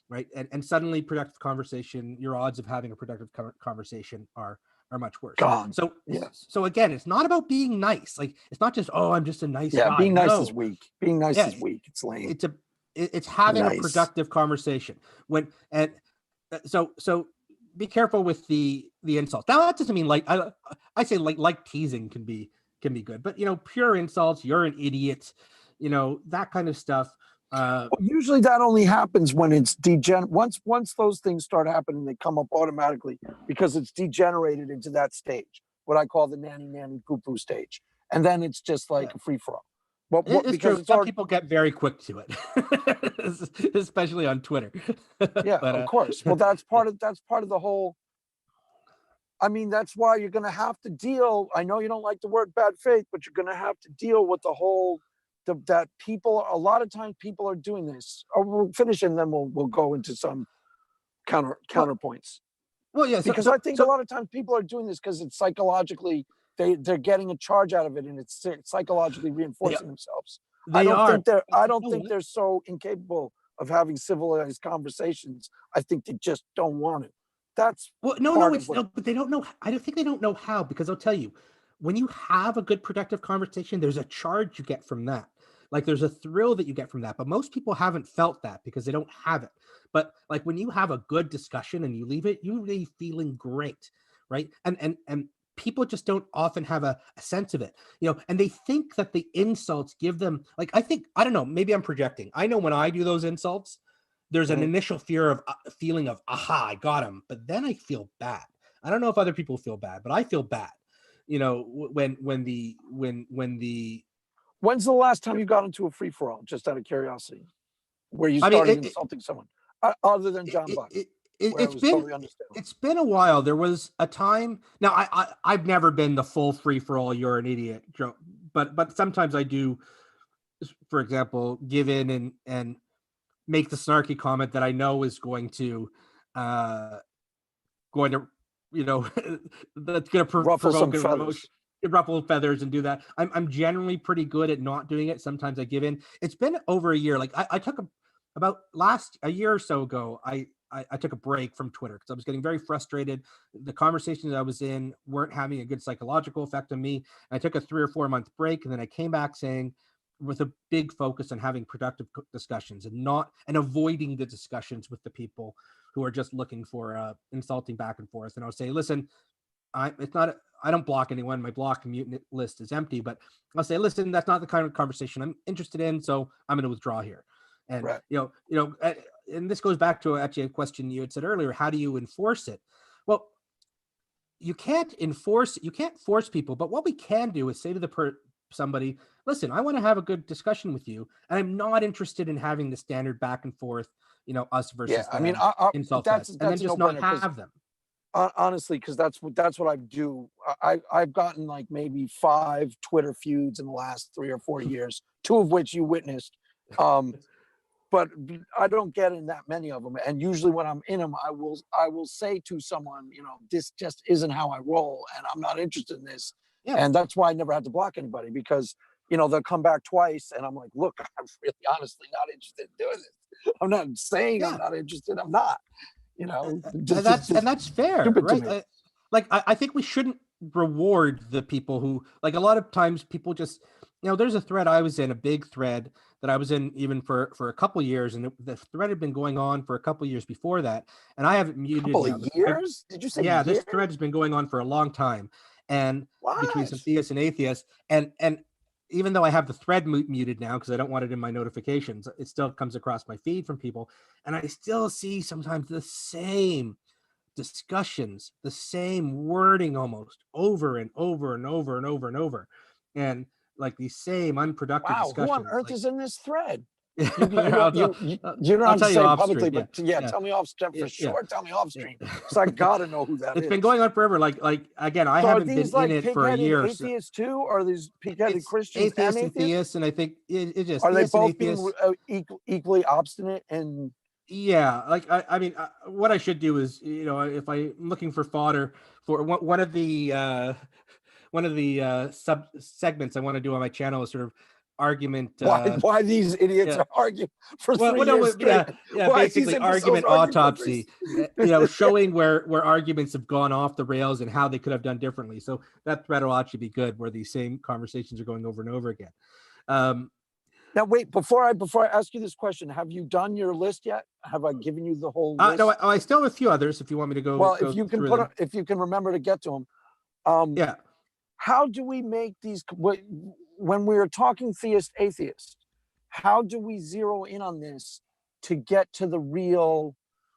right? And suddenly productive conversation, your odds of having a productive conversation are much worse. Gone. So Yes. so again, it's not about being nice. Like, it's not just, oh, I'm just a nice guy. Being nice No. is weak. Being nice Yeah, is weak. It's lame. It's having Nice. a productive conversation. So be careful with the insults. Now, that doesn't mean, like, I say like teasing can be good, but pure insults, you're an idiot, that kind of stuff. Usually that only happens when it's once those things start happening, they come up automatically because it's degenerated into that stage, what I call the nanny poo-poo stage. And then it's just like a free-for-all. It's because true. Some people get very quick to it, especially on Twitter. Yeah, But, of course. Well, that's part of the whole. I mean, that's why you're going to have to deal. I know you don't like the word bad faith, but you're going to have to deal with the whole that people. A lot of times, people are doing this. Oh, we'll finish and then we'll go into some counterpoints. Well, yeah, because I think a lot of times people are doing this because it's psychologically they're getting a charge out of it, and it's psychologically reinforcing themselves. I don't think they're so incapable of having civilized conversations. I think they just don't want it. That's but they don't know. I don't think they don't know how, because I'll tell you, when you have a good productive conversation, there's a charge you get from that. Like, there's a thrill that you get from that, but most people haven't felt that because they don't have it. But like, when you have a good discussion and you leave it, you're really feeling great, right? And people just don't often have a sense of it, and they think that the insults give them, like, I don't know, maybe I'm projecting. I know when I do those insults, there's an initial feeling of, aha, I got him. But then I feel bad. I don't know if other people feel bad, but I feel bad. When's the last time you got into a free-for-all, just out of curiosity, where you started insulting someone, other than John Buck? It's been a while. There was a time. Now, I've never been the full free-for-all, you're an idiot, but sometimes I do, for example, give in and make the snarky comment that I know is going to that's going to ruffle some feathers. Ruffle feathers and do that. I'm generally pretty good at not doing it. Sometimes I give in. It's been over a year. Like, I took a year or so ago, I took a break from Twitter because I was getting very frustrated. The conversations I was in weren't having a good psychological effect on me. I took a 3 or 4 month break, and then I came back saying, with a big focus on having productive discussions and avoiding the discussions with the people who are just looking for insulting back and forth. And I'll say, listen, I don't block anyone. My block and mute list is empty, but I'll say, listen, that's not the kind of conversation I'm interested in, so I'm going to withdraw here. And right. And this goes back to actually a question you had said earlier. How do you enforce it? Well, you can't force people, but what we can do is say to somebody, listen, I want to have a good discussion with you, and I'm not interested in having the standard back and forth, us versus them. I mean, insult fest, and then just not have them. Honestly, because that's what I do. I've gotten like maybe 5 Twitter feuds in the last 3 or 4 years, 2 of which you witnessed. But I don't get in that many of them. And usually when I'm in them, I will say to someone, this just isn't how I roll, and I'm not interested in this. Yeah. And that's why I never had to block anybody, because they'll come back twice, and I'm like, look, I'm really honestly not interested in doing this. I'm not saying I'm not interested. I'm not. That's fair, right? I think we shouldn't reward the people who, like, a lot of times people just, there's a thread I was in, a big thread that I was in even for a couple years, and the thread had been going on for a couple years before that, and I haven't muted Couple now. of years? Did you say Yeah, this years? thread has been going on for a long time, and between some What? theists and atheists, and even though I have the thread muted now because I don't want it in my notifications, it still comes across my feed from people, and I still see sometimes the same discussions, the same wording almost over and over and over and over and over, and like these same unproductive Wow, who on discussions. earth like, is in this thread? yeah, You don't you don't I'll have to tell you say it off publicly, stream. but yeah, Yeah, tell me off stream yeah, for yeah, sure. Tell me off yeah. stream because I gotta know who that It's is. been going on forever. Like again, I So are haven't been these in like it for a pig-headed year. So atheists too, or are these pig-headed it's Christians and atheists and atheists? theists, and I think it just Are they theists and both being atheists. equally obstinate and Yeah, like I mean, what I should do is, if I'm looking for fodder for one of the sub segments I want to do on my channel is sort of argument. why these idiots Yeah. are arguing for Well, 3 no, years straight? yeah, Why these basically imbeciles argument arguing for autopsy. Showing where arguments have gone off the rails and how they could have done differently. So that thread will actually be good, where these same conversations are going over and over again. Now wait, before I ask you this question, have you done your list yet? Have I given you the whole list? No, I still have a few others. If you want me to go, Well, go if you can through them. if you can remember to get to them. Yeah. How do we make these when we're talking theist atheist? How do we zero in on this to get to the real?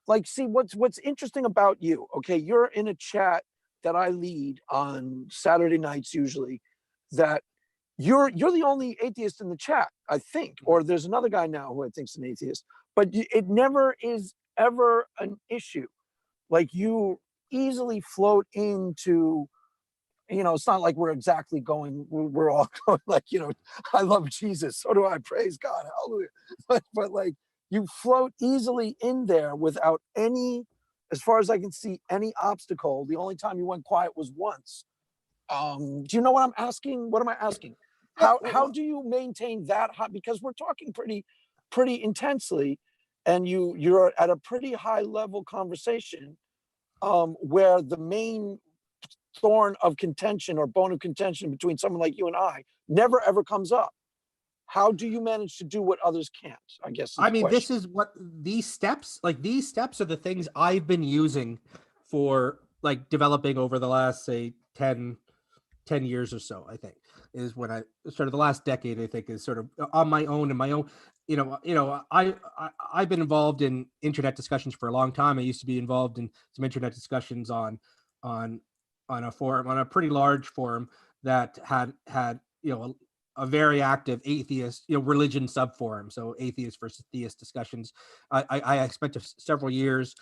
Like, see what's interesting about you. Okay, you're in a chat that I lead on Saturday nights usually. That you're the only atheist in the chat, I think, or there's another guy now who I think's an atheist. But it never is ever an issue. Like you easily float into. It's not like we're exactly going, we're all going like, I love Jesus. So do I. Praise God. Hallelujah. But like you float easily in there without any, as far as I can see, any obstacle. The only time you went quiet was once. Do you know what I'm asking? What am I asking? How do you maintain that high? Because we're talking pretty intensely, and you're at a pretty high level conversation, where the main thorn of contention or bone of contention between someone like you and I never ever comes up. How do you manage to do what others can't? I guess. I mean, this is what these steps are the things I've been using for like developing over the last, say, 10 years or so. I think is when I sort of the last decade, I think, is sort of on my own and my own. I've been involved in internet discussions for a long time. I used to be involved in some internet discussions on a forum, on a pretty large forum that had a very active atheist religion sub forum, so atheist versus theist discussions. I spent several years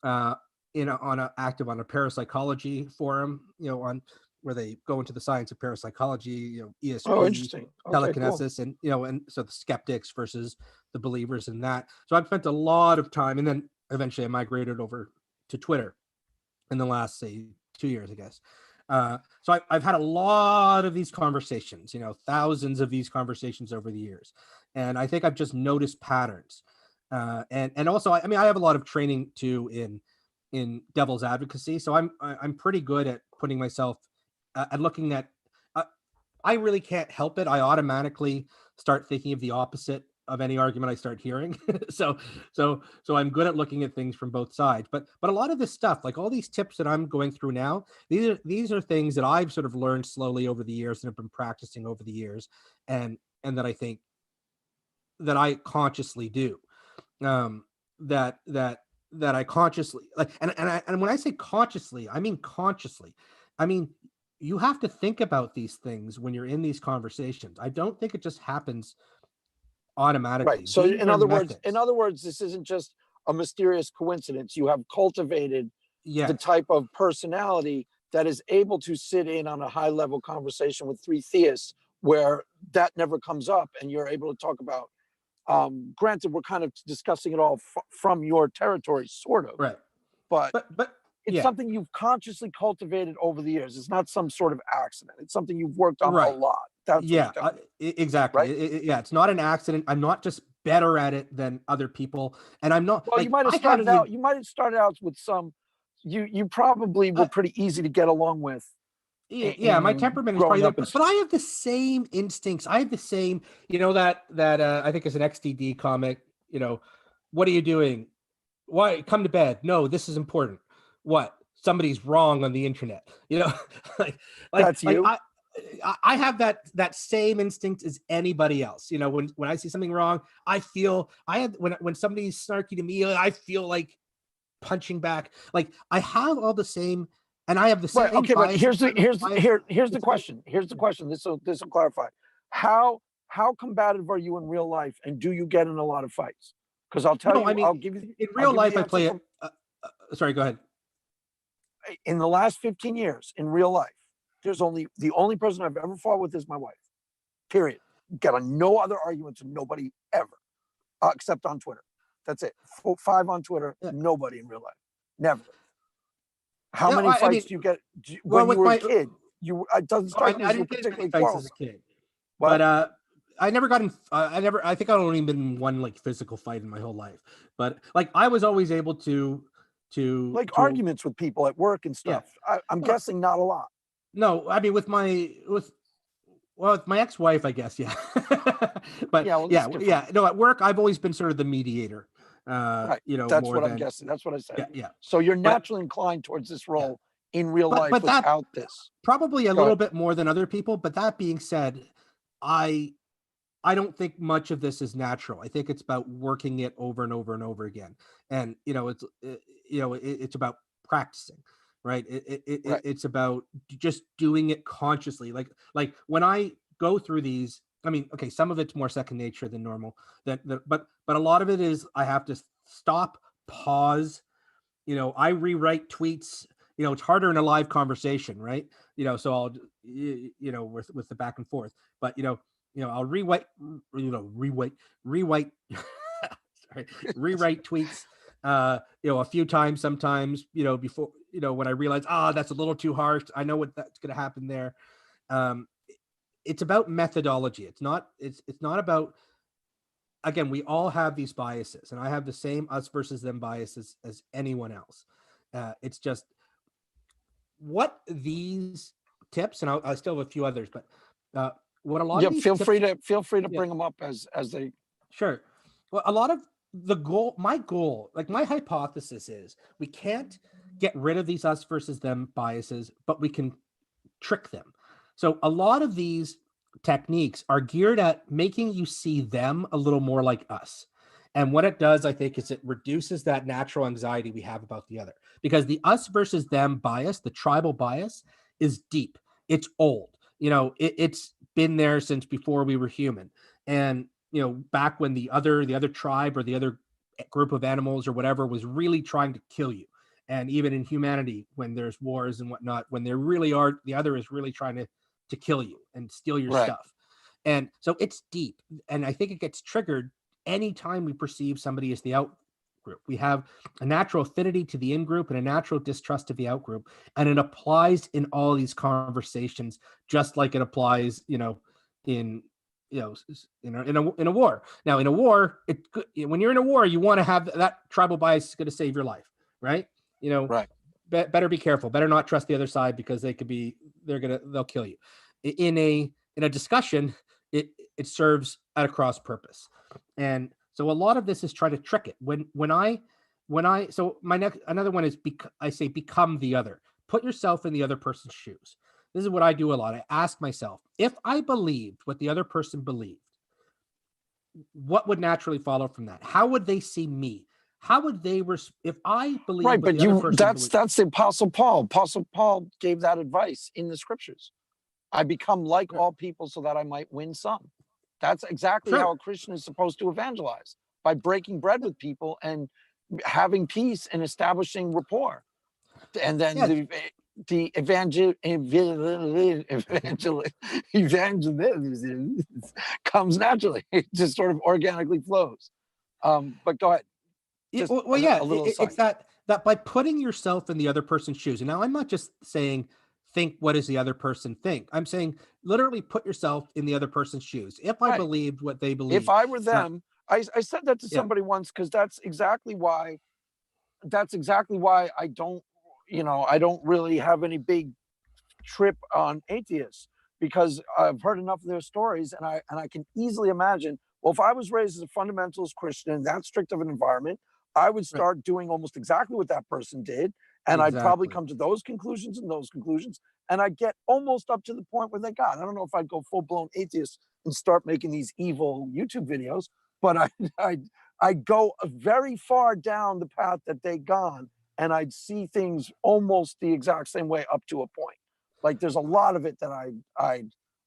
active on a parapsychology forum, on where they go into the science of parapsychology, ESP, oh, interesting. Okay, telekinesis, cool. and so the skeptics versus the believers in that. So I've spent a lot of time, and then eventually I migrated over to Twitter in the last, say, 2 years, I guess. So I've had a lot of these conversations, thousands of these conversations over the years, and I think I've just noticed patterns. And also, I mean, I have a lot of training too in devil's advocacy, so I'm pretty good at putting myself at looking at. I really can't help it. I automatically start thinking of the opposite of any argument I start hearing. so I'm good at looking at things from both sides. But a lot of this stuff, like all these tips that I'm going through now, these are things that I've sort of learned slowly over the years and have been practicing over the years, and that I think that I consciously do. That I consciously like, and when I say consciously, I mean consciously. I mean, you have to think about these things when you're in these conversations. I don't think it just happens automatically. Right. So These in are other methods. words, this isn't just a mysterious coincidence. You have cultivated Yes. the type of personality that is able to sit in on a high level conversation with three theists where that never comes up, and you're able to talk about. Granted, we're kind of discussing it all from your territory, sort of, Right. but it's yeah. something you've consciously cultivated over the years. It's not some sort of accident. It's something you've worked on Right. a lot. That's Yeah, exactly. right? Yeah, it's not an accident. I'm not just better at it than other people, and I'm not. Well, like, you might have I started have out. You might have started out with some. You probably were pretty easy to get along with Yeah, my in temperament is growing probably there, up and but I have the same instincts. I have the same, that I think is an XDD comic. What are you doing? Why come to bed? No, this is important. What? Somebody's wrong on the internet. like That's like you? I have that same instinct as anybody else. When I see something wrong, when somebody's snarky to me, I feel like punching back. Like I have all the same, and I have the Right. same Okay. But biases. here's the It's about- question. Here's the question. This will clarify. How combative are you in real life, and do you get in a lot of fights? Because I'll tell No, you, I mean, I'll give you in I'll real give you life, the I answer play it. from Sorry, go ahead. in the last 15 years in real life. The only person I've ever fought with is my wife. Period. Got no other arguments with nobody ever, except on Twitter. That's it. 5 on Twitter. Yeah. Nobody in real life. Never. How No, many I mean, fights do you get well, when with you were my, a kid? It doesn't oh, I strike me as you were didn't get as many particularly fights as a quarrelsome. kid, What? but I never got in. I think I've only been in one like physical fight in my whole life. But like I was always able to Like to arguments with people at work and yeah. stuff. I'm No, guessing not a lot. no, I mean with my ex-wife, I guess, yeah. But Yeah, well, that's yeah, different. yeah. No, at work, I've always been sort of the mediator. Right. That's More what I'm than guessing. That's what I said. yeah, yeah. So you're But naturally inclined towards this role in real but life but that without this. probably a Go little ahead. bit more than other people. But that being said, I I don't think much of this is natural. I think it's about working it over and over and over again. And it's about practicing, right? Right. It's about just doing it consciously. Like when I go through these, I mean, okay, some of it's more second nature than normal. But a lot of it is I have to stop, pause. I rewrite tweets. It's harder in a live conversation, right? So I'll with the back and forth, but I'll rewrite, rewrite, sorry, rewrite tweets, a few times sometimes, before, when I realize, that's a little too harsh. I know what that's going to happen there. Um, it's about methodology. It's not about, again, we all have these biases, and I have the same us versus them biases as anyone else. It's just what these tips, and I still have a few others, but what a lot Yeah, of these feel tips, free to yeah, bring them up as they. sure. Well, a lot of my goal, like my hypothesis is we can't get rid of these us versus them biases, but we can trick them. So a lot of these techniques are geared at making you see them a little more like us. And what it does, I think, is it reduces that natural anxiety we have about the other. Because the us versus them bias, the tribal bias, is deep. It's old. It's been there since before we were human. And back when the other tribe or the other group of animals or whatever was really trying to kill you. And even in humanity, when there's wars and whatnot, when there really are, the other is really trying to kill you and steal your Right. stuff. And so it's deep. And I think it gets triggered anytime we perceive somebody as the out group. We have a natural affinity to the in group and a natural distrust of the out group. And it applies in all these conversations, just like it applies, in a war. Now, in a war, when you're in a war, you want to have that tribal bias is going to save your life, right? Right. Better be careful. Better not trust the other side because they'll kill you. In a discussion, it serves at a cross purpose, and so a lot of this is trying to trick it. So another one is I say become the other. Put yourself in the other person's shoes. This is what I do a lot. I ask myself, if I believed what the other person believed, what would naturally follow from that? How would they see me? How would they if I believe Right, what but the other person believes? that's the Apostle Paul. Apostle Paul gave that advice in the scriptures. I become like Sure. all people so that I might win some. That's exactly how a Christian is supposed to evangelize, by breaking bread with people and having peace and establishing rapport. And then Yeah. the evangelism comes naturally. It just sort of organically flows. But go ahead. Just Well, a little aside. it's that by putting yourself in the other person's shoes. And now I'm not just saying think what does the other person think. I'm saying literally put yourself in the other person's shoes. If I Right. believed what they believe, If I were them, I said that to Yeah. somebody once because that's exactly why I don't really have any big trip on atheists because I've heard enough of their stories, and I can easily imagine. Well, if I was raised as a fundamentalist Christian in that strict of an environment, I would Right. start doing almost exactly what that person did, and I'd probably Exactly. come to those conclusions and those conclusions, and I'd get almost up to the point where they got. I don't know if I'd go full blown atheist and start making these evil YouTube videos, but I'd go very far down the path that they gone, and I'd see things almost the exact same way up to a point. Like there's a lot of it that I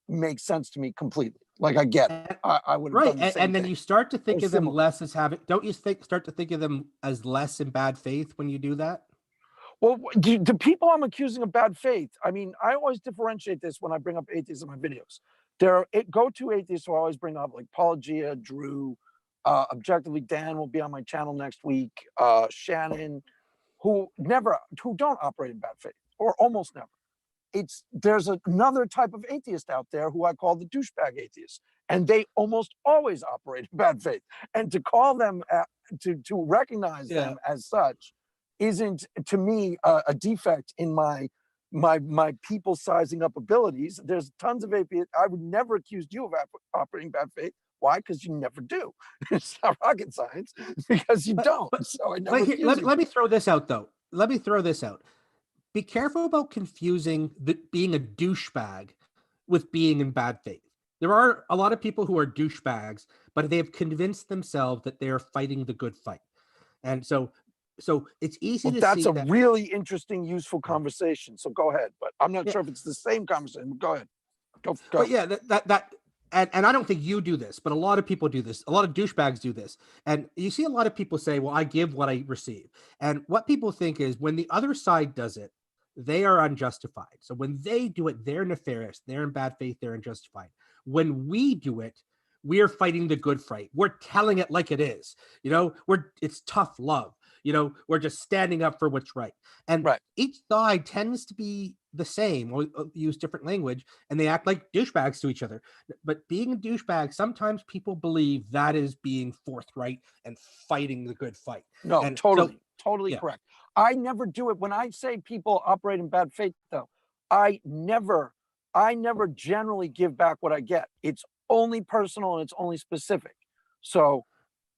make sense to me completely. Like I get it. And- I would have right. done the And, same and then thing. you start to think Or of them similar. less as having, don't you start to think of them as less in bad faith when you do that? Well, the people I'm accusing of bad faith, I mean, I always differentiate this when I bring up atheists in my videos. There are go-to atheists who I always bring up, like Apologia, Drew, Objectively Dan will be on my channel next week, Shannon, who don't operate in bad faith, or almost never. There's another type of atheist out there who I call the douchebag atheists, and they almost always operate in bad faith. And to call them to recognize Yeah. them as such isn't to me a defect in my people sizing up abilities. There's tons of atheists. I would never accuse you of operating bad faith. Why? Because you never do. It's not rocket science because you don't. So I never accuse you. Let me throw this out though. Let me throw this out. Be careful about confusing being a douchebag with being in bad faith. There are a lot of people who are douchebags, but they have convinced themselves that they are fighting the good fight. And so it's easy Well, to that's see a that. really interesting, useful conversation. So go ahead, but I'm not Yeah. sure if it's the same conversation. Go ahead. Go. But yeah, and I don't think you do this, but a lot of people do this. A lot of douchebags do this. And you see a lot of people say, well, I give what I receive. And what people think is when the other side does it, they are unjustified. So when they do it, they're nefarious, they're in bad faith, they're unjustified. When we do it, we're fighting the good fight. We're telling it like it is. It's tough love. We're just standing up for what's right. And Right. each side tends to be the same or use different language, and they act like douchebags to each other. But being a douchebag, sometimes people believe that is being forthright and fighting the good fight. No, And totally yeah. correct. I never do it. When I say people operate in bad faith, though, I never generally give back what I get. It's only personal and it's only specific. So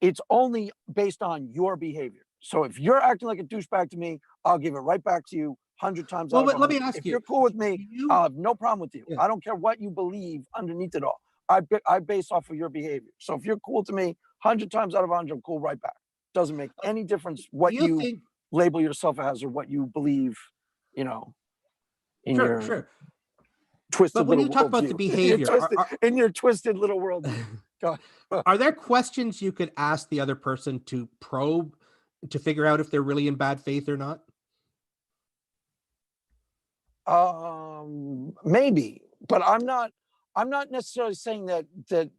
it's only based on your behavior. So if you're acting like a douchebag to me, I'll give it right back to you 100 times Well, out of but let me 100. ask If you, you're cool with me, you- I'll have no problem with you. Yeah. I don't care what you believe underneath it all. I base off of your behavior. So if you're cool to me, 100 times out of 100, I'm cool right back. Doesn't make any difference what do you you think label yourself as or what you believe, in your sure. twisted But when little you talk about the worldview. behavior, In your twisted little world. are there questions you could ask the other person to probe to figure out if they're really in bad faith or not? Maybe, but I'm not necessarily saying that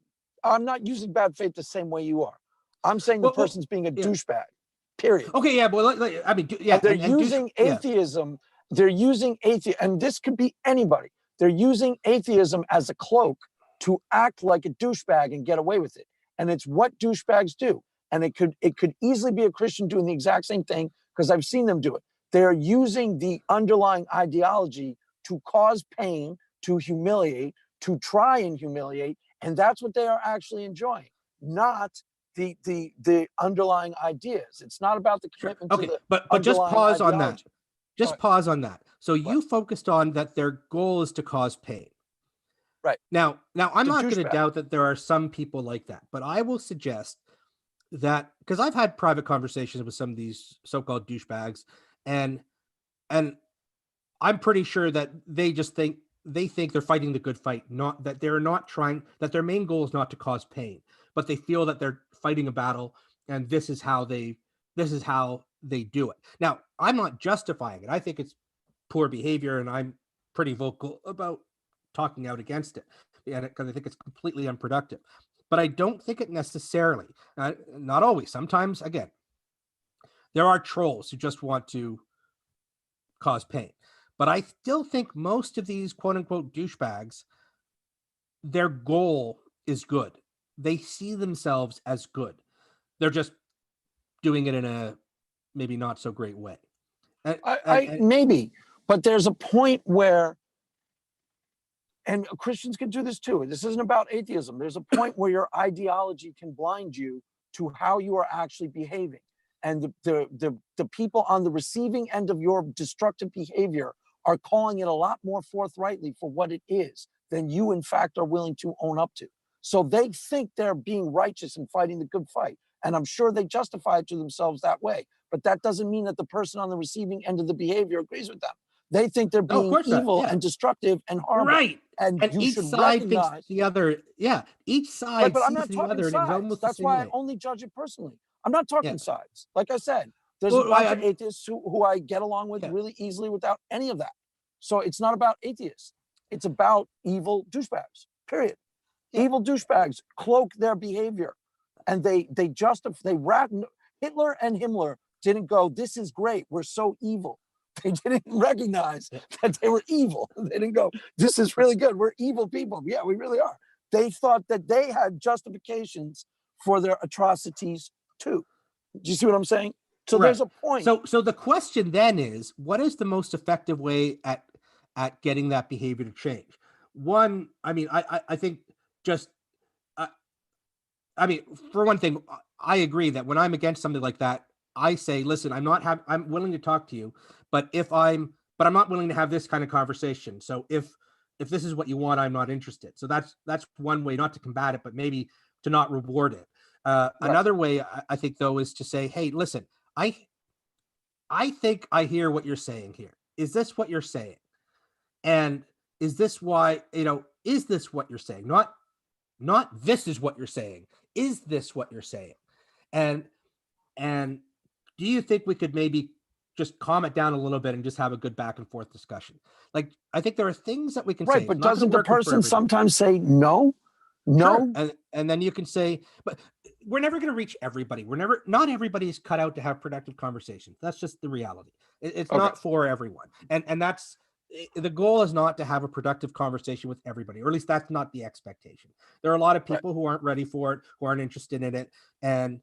I'm not using bad faith the same way you are. I'm saying the Well, person's being a yeah. douchebag. Period. Okay, yeah, well, I mean, yeah, And they're and using yeah. atheism. They're using atheism, and this could be anybody. They're using atheism as a cloak to act like a douchebag and get away with it. And it's what douchebags do. And it could easily be a Christian doing the exact same thing because I've seen them do it. They're using the underlying ideology to cause pain, to humiliate, to try and humiliate, and that's what they are actually enjoying, not the underlying ideas. It's not about the Sure. commitment Okay, to the but just underlying pause on that. ideology. Just Right. pause on that. So you focused on that their goal is to cause pain. Right. Now I'm The not going to douchebag. doubt that there are some people like that, but I will suggest that because I've had private conversations with some of these so-called douchebags, and I'm pretty sure that they think they're fighting the good fight, not that they're not trying, that their main goal is not to cause pain, but they feel that they're fighting a battle, and this is how they do it. Now, I'm not justifying it. I think it's poor behavior, and I'm pretty vocal about talking out against it, and because I think it's completely unproductive. But I don't think it necessarily, not always. Sometimes, again, there are trolls who just want to cause pain. But I still think most of these quote unquote douchebags, their goal is good. They see themselves as good. They're just doing it in a maybe not so great way. Maybe, but there's a point where and Christians can do this too. This isn't about atheism. There's a point where your ideology can blind you to how you are actually behaving. And the people on the receiving end of your destructive behavior are calling it a lot more forthrightly for what it is than you, in fact, are willing to own up to. So they think they're being righteous and fighting the good fight. And I'm sure they justify it to themselves that way. But that doesn't mean that the person on the receiving end of the behavior agrees with them. They think they're No, of being course not. evil Yeah. and destructive and horrible. Right. And And you each should side thinks recognize, the other, yeah, each right, side but I'm sees not the talking other and it's sides. almost the That's same why I way. only judge it personally. I'm not talking Yeah. sides. Like I said, there's a Well, bunch of atheists who I get along with Yeah. really easily without any of that. So it's not about atheists. It's about evil douchebags, period. Yeah. Evil douchebags cloak their behavior, and they Hitler and Himmler didn't go, this is great, we're so evil. They didn't recognize Yeah. that they were evil. They didn't go, this is really good, we're evil people. Yeah, we really are. They thought that they had justifications for their atrocities too. Do you see what I'm saying? So Right. there's a point. So the question then is, what is the most effective way at getting that behavior to change? One, I mean, I think just, I mean, for one thing, I agree that when I'm against something like that, I say, listen, I'm willing to talk to you, but I'm not willing to have this kind of conversation. So if this is what you want, I'm not interested. So that's one way, not to combat it, but maybe to not reward it. Right. Another way I think though is to say, hey, listen, I think I hear what you're saying here. Is this what you're saying? And is this why, is this what you're saying? Not this is what you're saying. Is this what you're saying? And do you think we could maybe just calm it down a little bit and just have a good back and forth discussion? Like, I think there are things that we can say. Right, It's but not gonna doesn't the work for person everybody. sometimes say no? No? Sure. And then you can say, but we're never going to reach everybody. Not everybody is cut out to have productive conversations. That's just the reality. It's Okay. not for everyone. And that's, the goal is not to have a productive conversation with everybody, or at least that's not the expectation. There are a lot of people who aren't ready for it, who aren't interested in it, and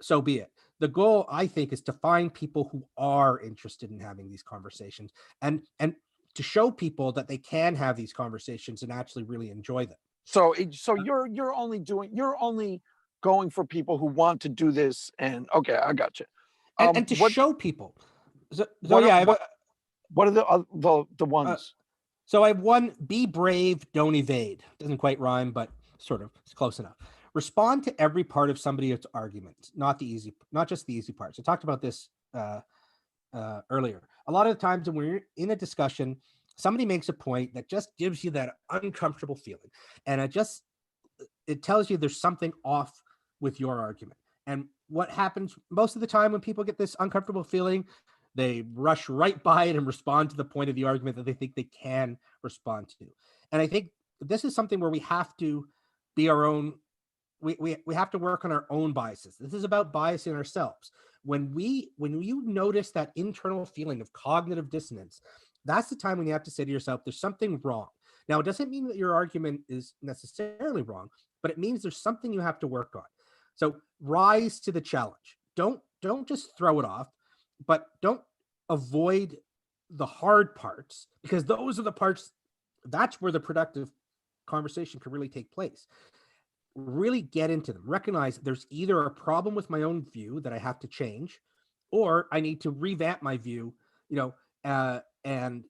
so be it. The goal, I think, is to find people who are interested in having these conversations and to show people that they can have these conversations and actually really enjoy them. So you're only going for people who want to do this, and okay, I got you. And to show people. So what are- yeah, I have What are the ones? so I have one: be brave, don't evade. Doesn't quite rhyme, but sort of, it's close enough. Respond to every part of somebody's argument, not just the easy parts. I talked about this earlier. A lot of the times when we're in a discussion, somebody makes a point that just gives you that uncomfortable feeling, and it tells you there's something off with your argument. And what happens most of the time when people get this uncomfortable feeling, they rush right by it and respond to the point of the argument that they think they can respond to. And I think this is something where we have to be our own. We have to work on our own biases. This is about biasing ourselves. When you notice that internal feeling of cognitive dissonance, that's the time when you have to say to yourself, there's something wrong. Now, it doesn't mean that your argument is necessarily wrong, but it means there's something you have to work on. So rise to the challenge. Don't just throw it off, but don't avoid the hard parts, because those are the parts, that's where the productive conversation can really take place. Really get into them. Recognize there's either a problem with my own view that I have to change, or I need to revamp my view, and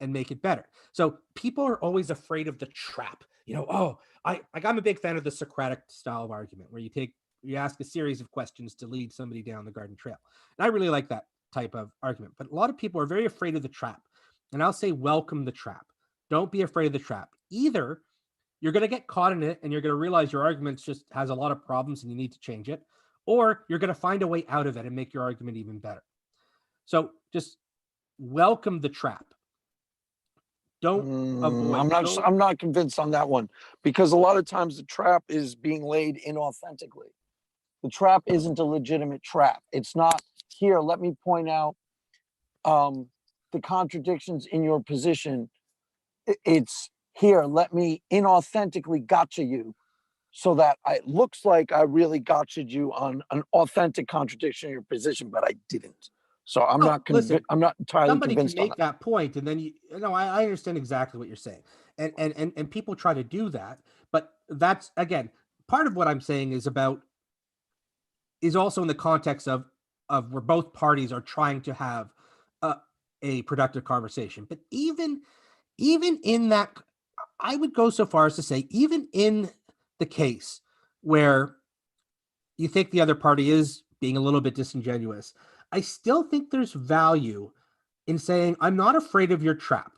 make it better. So people are always afraid of the trap. I'm a big fan of the Socratic style of argument, where you ask a series of questions to lead somebody down the garden trail. And I really like that type of argument. But a lot of people are very afraid of the trap. And I'll say, welcome the trap. Don't be afraid of the trap. Either you're going to get caught in it and you're going to realize your argument just has a lot of problems and you need to change it, or you're going to find a way out of it and make your argument even better. So just welcome the trap. Don't avoid. I'm not convinced on that one, because a lot of times the trap is being laid inauthentically. The trap isn't a legitimate trap. It's not, here, let me point out the contradictions in your position. It's, here, let me inauthentically gotcha you, so that it looks like I really gotcha'd you on an authentic contradiction in your position, but I didn't. So I'm Oh, not listen, I'm not entirely somebody can convinced on make that. that point, and then I understand exactly what you're saying, and people try to do that, but that's again part of what I'm saying is also in the context of where both parties are trying to have a productive conversation. But even in that, I would go so far as to say, even in the case where you think the other party is being a little bit disingenuous, I still think there's value in saying, I'm not afraid of your trap.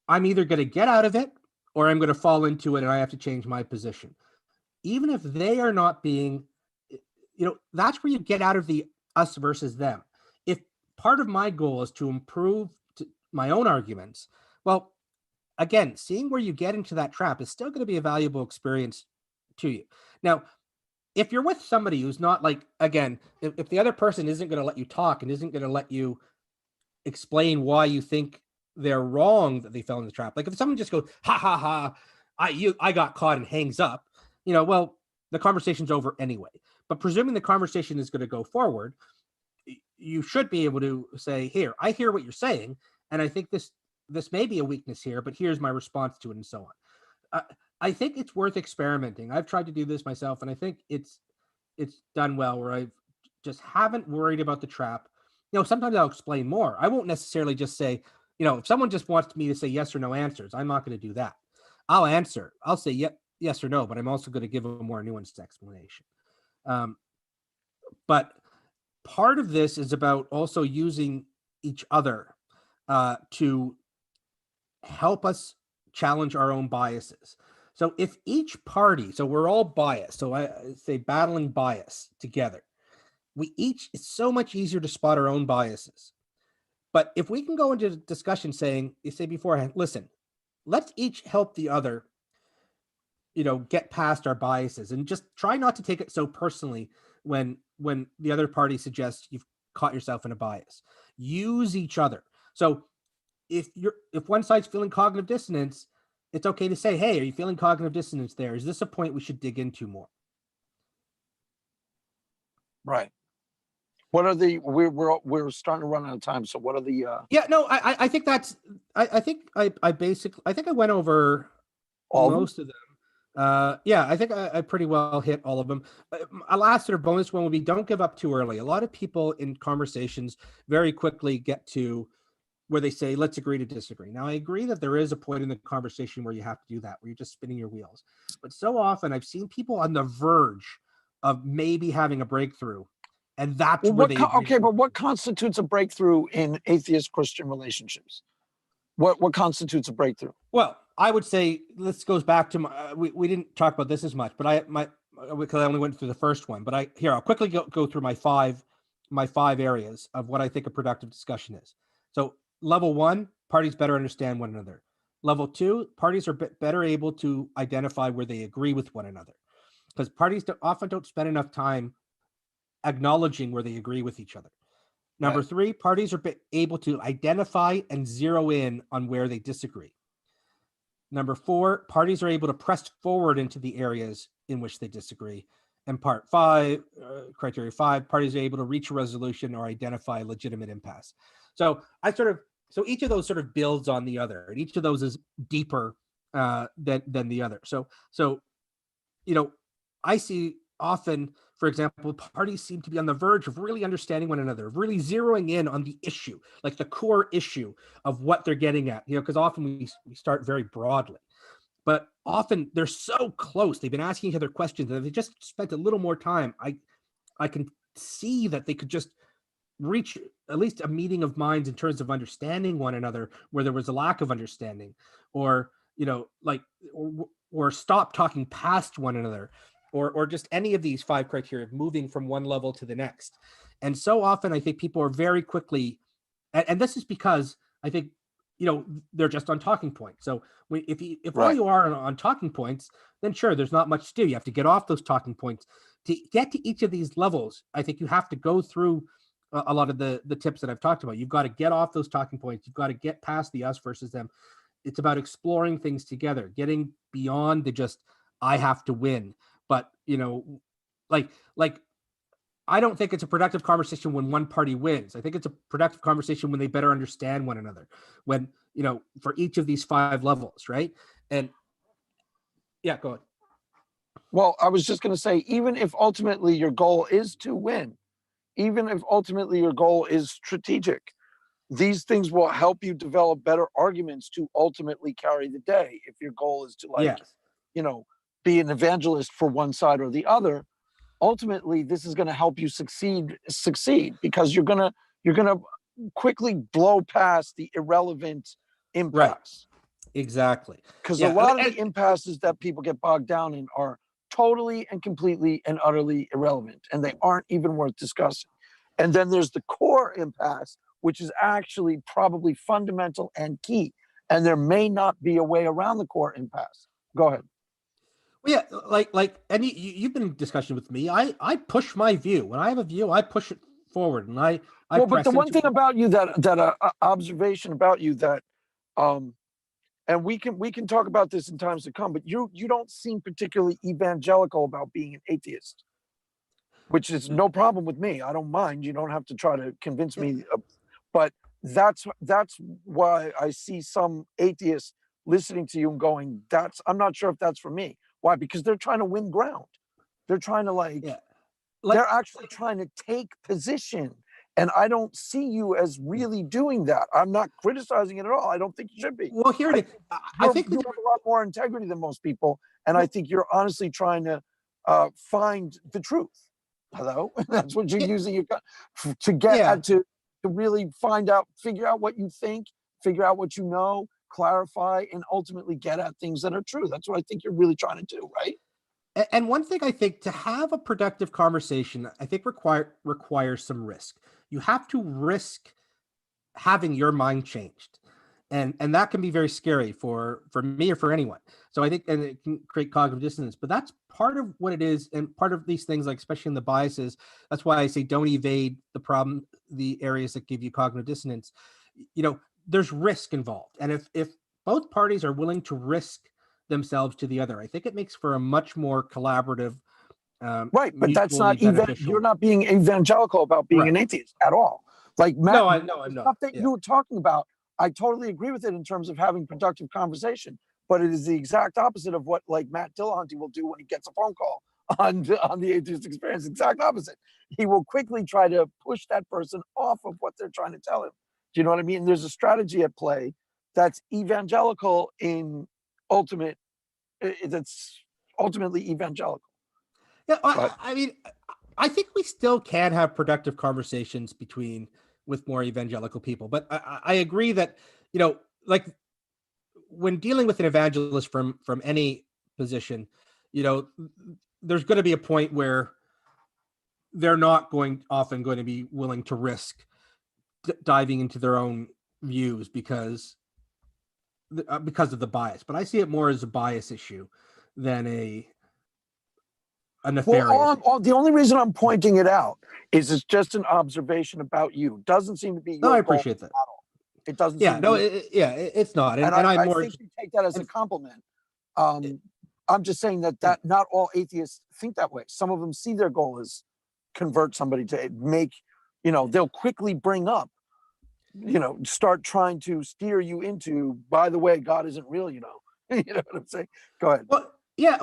I'm either going to get out of it or I'm going to fall into it and I have to change my position. Even if they are not being, that's where you get out of the us versus them. If part of my goal is to improve my own arguments, well, again, seeing where you get into that trap is still going to be a valuable experience to you. Now, if you're with somebody who's not like, again, if the other person isn't going to let you talk and isn't going to let you explain why you think they're wrong that they fell in the trap. Like if someone just goes, ha ha ha, I got caught and hangs up, well, the conversation's over anyway. But presuming the conversation is going to go forward, you should be able to say, here, I hear what you're saying, and I think this may be a weakness here, but here's my response to it, and so on. I think it's worth experimenting. I've tried to do this myself, and I think it's done well, where I just haven't worried about the trap. Sometimes I'll explain more. I won't necessarily just say, if someone just wants me to say yes or no answers, I'm not going to do that. I'll answer. I'll say yes or no, but I'm also going to give a more nuanced explanation. But part of this is about also using each other to help us challenge our own biases. So if each party, so we're all biased, so I say battling bias together, it's so much easier to spot our own biases. But if we can go into discussion saying, you say beforehand, listen, let's each help the other, get past our biases, and just try not to take it so personally when the other party suggests you've caught yourself in a bias. Use each other. So if one side's feeling cognitive dissonance, it's okay to say, hey, are you feeling cognitive dissonance there? Is this a point we should dig into more? Right. What are the, we're starting to run out of time. So what are the, Yeah, no, I think that's, I think I basically, I think I went over all of them? most of them. Yeah, I think I pretty well hit all of them. A last sort of bonus one would be, don't give up too early. A lot of people in conversations very quickly get to where they say, let's agree to disagree. Now, I agree that there is a point in the conversation where you have to do that, where you're just spinning your wheels. But so often I've seen people on the verge of maybe having a breakthrough. And that's Well, where they agree. okay, but what constitutes a breakthrough in atheist Christian relationships? What constitutes a breakthrough? Well, I would say this goes back to my, we didn't talk about this as much, but because I only went through the first one, but I'll quickly go through my five areas of what I think a productive discussion is. So level 1, parties better understand one another. Level 2, parties are better able to identify where they agree with one another, because parties often don't spend enough time acknowledging where they agree with each other. Number 3, parties are able to identify and zero in on where they disagree. Number 4, parties are able to press forward into the areas in which they disagree. And part 5, criteria 5, parties are able to reach a resolution or identify legitimate impasse. So so each of those sort of builds on the other, and each of those is deeper than the other. So I see often, for example, parties seem to be on the verge of really understanding one another, of really zeroing in on the issue, like the core issue of what they're getting at, because often we start very broadly, but often they're so close. They've been asking each other questions, and if they just spent a little more time, I can see that they could just reach at least a meeting of minds in terms of understanding one another where there was a lack of understanding, or, or stop talking past one another, or just any of these 5 criteria of moving from one level to the next. And so often I think people are very quickly, and this is because I think, they're just on talking points. So if all you are on talking points, then sure, there's not much to do. You have to get off those talking points. To get to each of these levels, I think you have to go through a lot of the tips that I've talked about. You've got to get off those talking points. You've got to get past the us versus them. It's about exploring things together, getting beyond the just, I have to win. But, like I don't think it's a productive conversation when one party wins. I think it's a productive conversation when they better understand one another, when, for each of these 5 levels, right? And yeah, go ahead. Well, I was just going to say, even if ultimately your goal is to win, even if ultimately your goal is strategic, these things will help you develop better arguments to ultimately carry the day. If your goal is to Yes. be an evangelist for one side or the other, ultimately this is going to help you succeed because you're going to quickly blow past the irrelevant impasse. Exactly. Because Yeah, a lot of the impasses that people get bogged down in are totally and completely and utterly irrelevant, and they aren't even worth discussing. And then there's the core impasse, which is actually probably fundamental and key. And there may not be a way around the core impasse. Go ahead. Well, yeah, and you've been in discussion with me. I push my view. When I have a view, I push it forward, and I Well, but press the one into thing about you that observation about you that and we can talk about this in times to come, but you don't seem particularly evangelical about being an atheist, which is no problem with me. I don't mind. You don't have to try to convince me, but that's why I see some atheists listening to you and going, I'm not sure if that's for me. Why? Because they're trying to win ground. They're trying to yeah. they're actually trying to take position. And I don't see you as really doing that. I'm not criticizing it at all. I don't think you should be. Well, here I it is. I think you have a lot more integrity than most people, and I think you're honestly trying to find the truth. Hello, that's what you're using your to get Yeah. at to really figure out what you think, figure out what you know, clarify, and ultimately get at things that are true. That's what I think you're really trying to do, right? And one thing I think to have a productive conversation, I think requires some risk. You have to risk having your mind changed. And that can be very scary for me or for anyone. So I think, and it can create cognitive dissonance, but that's part of what it is. And part of these things, like especially in the biases, that's why I say don't evade the problem, the areas that give you cognitive dissonance. There's risk involved. And if both parties are willing to risk themselves to the other, I think it makes for a much more collaborative, right. But that's mutually not beneficial. you're not being evangelical about being an atheist at all. Like Matt, I'm the not. stuff that Yeah. you were talking about, I totally agree with it in terms of having productive conversation. But it is the exact opposite of what like Matt Dillahunty will do when he gets a phone call on the atheist experience. Exact opposite. He will quickly try to push that person off of what they're trying to tell him. Do you know what I mean? There's a strategy at play that's evangelical in ultimate. That's ultimately evangelical. Yeah, But I mean, I think we still can have productive conversations with more evangelical people, but I agree that like when dealing with an evangelist from any position, there's going to be a point where they're not often going to be willing to risk diving into their own views because of the bias. But I see it more as a bias issue than a nefarious. well, the only reason I'm pointing it out is it's just an observation about you. Doesn't seem to be No, your I goal appreciate that. at all. It doesn't Yeah, seem no, to be. it's not, And and I'm I more. think you take that as a and- compliment. I'm just saying that not all atheists think that way. Some of them see their goal as convert somebody to make, they'll quickly bring up, start trying to steer you into, by the way, God isn't real, you know what I'm saying? Go ahead. Well, yeah,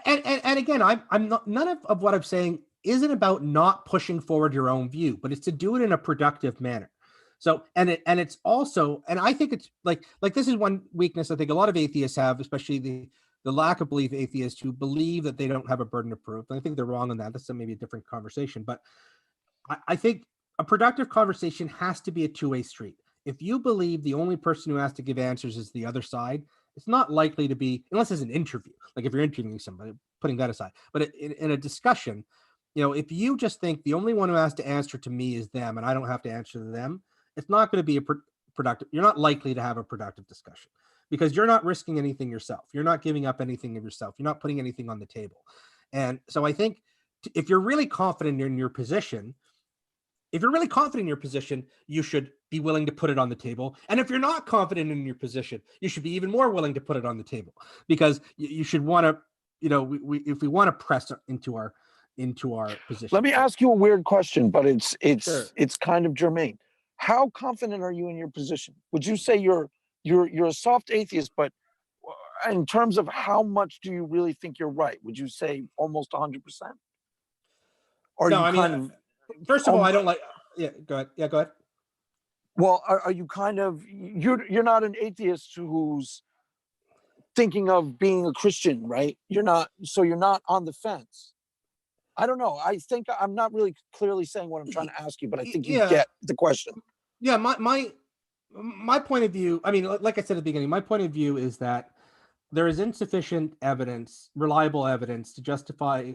and again, I'm not. None of what I'm saying isn't about not pushing forward your own view, but it's to do it in a productive manner. So, it's also, and I think it's like this is one weakness I think a lot of atheists have, especially the lack of belief atheists who believe that they don't have a burden of proof. And I think they're wrong on that. That's maybe a different conversation, but I think a productive conversation has to be a two-way street. If you believe the only person who has to give answers is the other side, it's not likely to be, unless it's an interview. Like if you're interviewing somebody, putting that aside. But in a discussion, if you just think the only one who has to answer to me is them and I don't have to answer to them, it's not going to be productive. You're not likely to have a productive discussion because you're not risking anything yourself. You're not giving up anything of yourself. You're not putting anything on the table. And so I think if you're really confident in your position, you should be willing to put it on the table. And if you're not confident in your position, you should be even more willing to put it on the table because you should want to, if we want to press into our into our position. Let me ask you a weird question, but Sure. it's kind of germane. How confident are you in your position? Would you say you're a soft atheist, but in terms of how much do you really think you're right? Would you say almost 100%? Or No, you I mean, kind of first of all, I almo- don't like. Yeah, go ahead. Yeah, go ahead. well, are you kind of you're not an atheist who's thinking of being a Christian, right? You're not, so you're not on the fence. I don't know. I think I'm not really clearly saying what I'm trying to ask you, but I think you Yeah, get the question. yeah. My point of view. I mean, like I said at the beginning, my point of view is that there is insufficient evidence, reliable evidence, to justify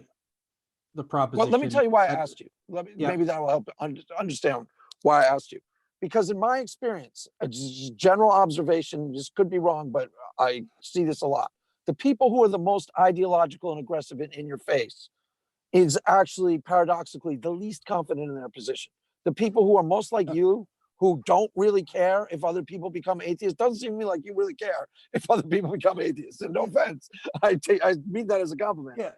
the proposition. Well, let me tell you why I that- asked you. yeah, Maybe that will help understand why I asked you. Because in my experience, a general observation, this could be wrong, but I see this a lot. The people who are the most ideological and aggressive in your face is actually paradoxically the least confident in their position. The people who are most like you, who don't really care if other people become atheists, doesn't seem to me like you really care if other people become atheists. And no offense, I mean that as a compliment. yeah.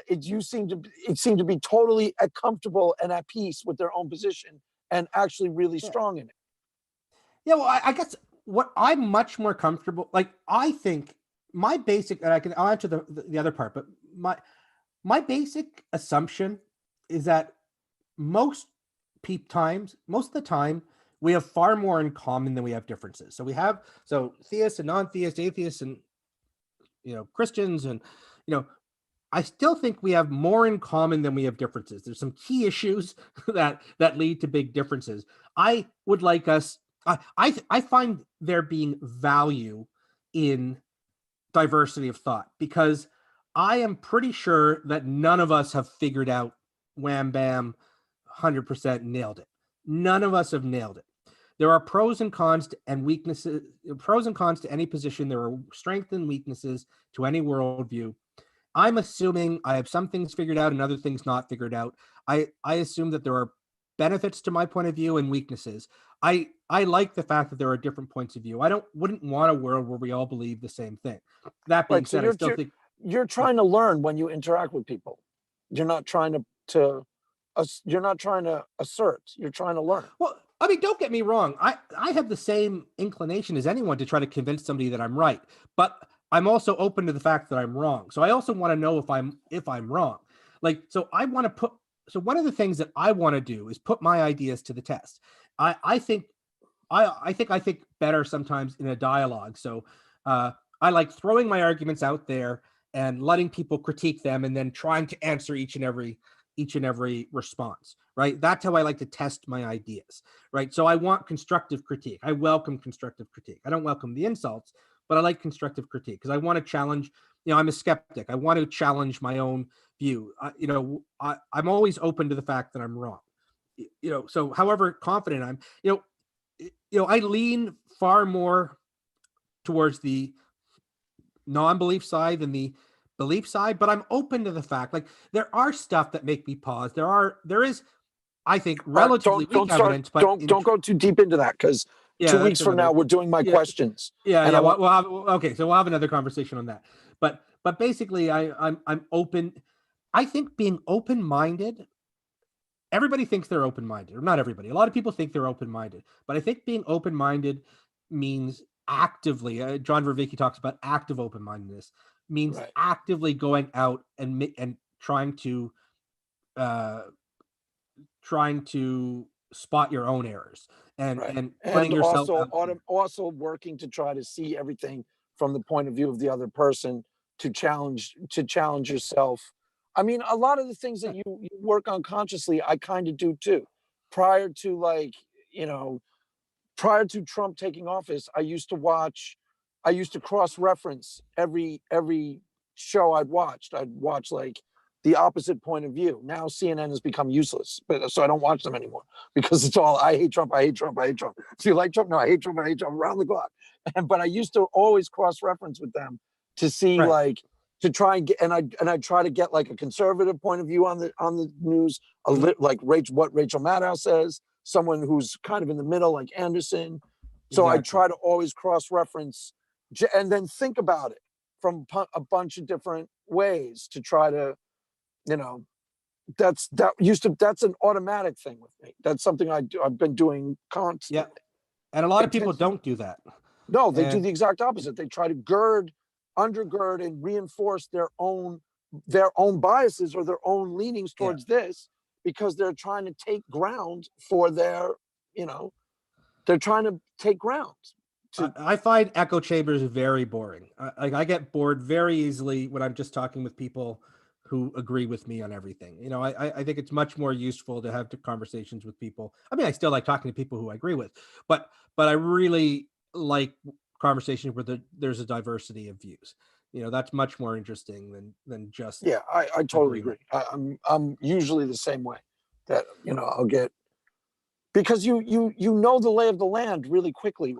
You seem to be totally comfortable and at peace with their own position and actually really Yeah. strong in it. Yeah, well, I guess what I'm much more comfortable, like I think my basic, and I'll answer the other part, but my basic assumption is that most most of the time, we have far more in common than we have differences. So theists and non-theists, atheists and Christians, and you know I still think we have more in common than we have differences. There's some key issues that lead to big differences. I would like us. I find there being value in diversity of thought, because I am pretty sure that none of us have figured out wham bam 100% nailed it. None of us have nailed it. There are pros and cons and weaknesses, pros and cons to any position. There are strengths and weaknesses to any worldview. I'm assuming I have some things figured out and other things not figured out. I assume that there are benefits to my point of view and weaknesses. I like the fact that there are different points of view. Wouldn't want a world where we all believe the same thing. That being Right. So said, I still think you're trying to learn when you interact with people. You're not trying you're not trying to assert. You're trying to learn. well, I mean, don't get me wrong. I have the same inclination as anyone to try to convince somebody that I'm right, but I'm also open to the fact that I'm wrong. So I also want to know if I'm wrong. Like, so I want to put. So one of the things that I want to do is put my ideas to the test. I think I think better sometimes in a dialogue. So I like throwing my arguments out there and letting people critique them, and then trying to answer each and every response. Right. That's how I like to test my ideas. Right. So I want constructive critique. I welcome constructive critique. I don't welcome the insults, but I like constructive critique because I want to challenge. I'm a skeptic. I want to challenge my own view. I'm always open to the fact that I'm wrong. So however confident I'm, I lean far more towards the non-belief side than the belief side, but I'm open to the fact, like, there are stuff that make me pause. There is, I think, relatively weak evidence, but don't go too deep into that, because yeah, 2 that's weeks from now another. we're doing my Yeah. questions. Yeah, And yeah. I want- We'll have, okay, so we'll have another conversation on that. But basically, I'm open. I think being open-minded. Everybody thinks they're open-minded, or not everybody. A lot of people think they're open-minded, but I think being open-minded means actively. John Vervaeke talks about active open-mindedness. Means Right. actively going out and trying to spot your own errors and Right. and putting And yourself also out there. also working to try to see everything from the point of view of the other person, to challenge yourself. I mean, a lot of the things that you work on consciously, I kind of do too. Prior to you know, prior to Trump taking office, I used to cross-reference every show I'd watched. I'd watch like the opposite point of view. Now CNN has become useless, but so I don't watch them anymore, because it's all I hate Trump, I hate Trump, I hate Trump. Do you like Trump? No, I hate Trump, I hate Trump, around the clock. But I used to always cross-reference with them to see Right. to try and get, and I try to get like a conservative point of view on the news, like what Rachel Maddow says, someone who's kind of in the middle, like Anderson. So I Exactly. try to always cross-reference and then think about it from a bunch of different ways to try to, that's an automatic thing with me. That's something I've been doing constantly. And a lot of It people tends to- don't do that. No, they do And- the exact opposite. They try to undergird and reinforce their own biases or their own leanings Yeah. towards this because they're trying to take ground for their, they're trying to take ground. I find echo chambers very boring. I get bored very easily when I'm just talking with people who agree with me on everything. I think it's much more useful to have conversations with people. I mean, I still like talking to people who I agree with, but I really like conversations where there's a diversity of views. That's much more interesting than just Yeah, I totally agreement. agree. I'm usually the same way. That I'll get because you know the lay of the land really quickly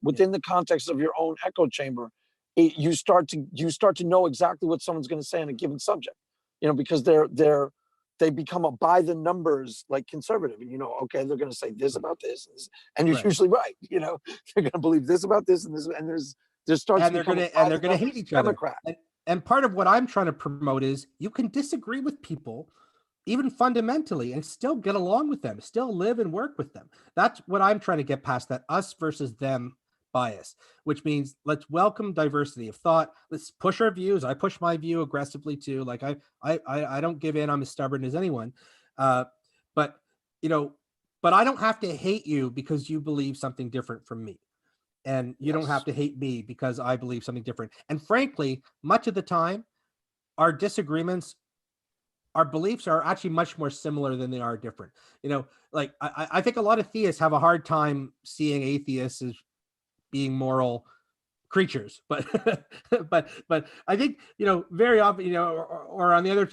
within the context of your own echo chamber. You start to know exactly what someone's going to say on a given subject. Because they become a by the numbers like conservative, and okay, they're going to say this about this, and you're Right. usually right. They're going to believe this about this and this, and there starts And to they're become gonna a by and they're the gonna hate numbers each other. Democrat. And part of what I'm trying to promote is you can disagree with people, even fundamentally, and still get along with them, still live and work with them. That's what I'm trying to get past, that us versus them bias, which means let's welcome diversity of thought. Let's push our views. I push my view aggressively too. Like I don't give in. I'm as stubborn as anyone. But I don't have to hate you because you believe something different from me. And you don't have to hate me because I believe something different. And frankly, much of the time, our disagreements, our beliefs are actually much more similar than they are different. Like I think a lot of theists have a hard time seeing atheists as being moral creatures, but but I think very often or on the other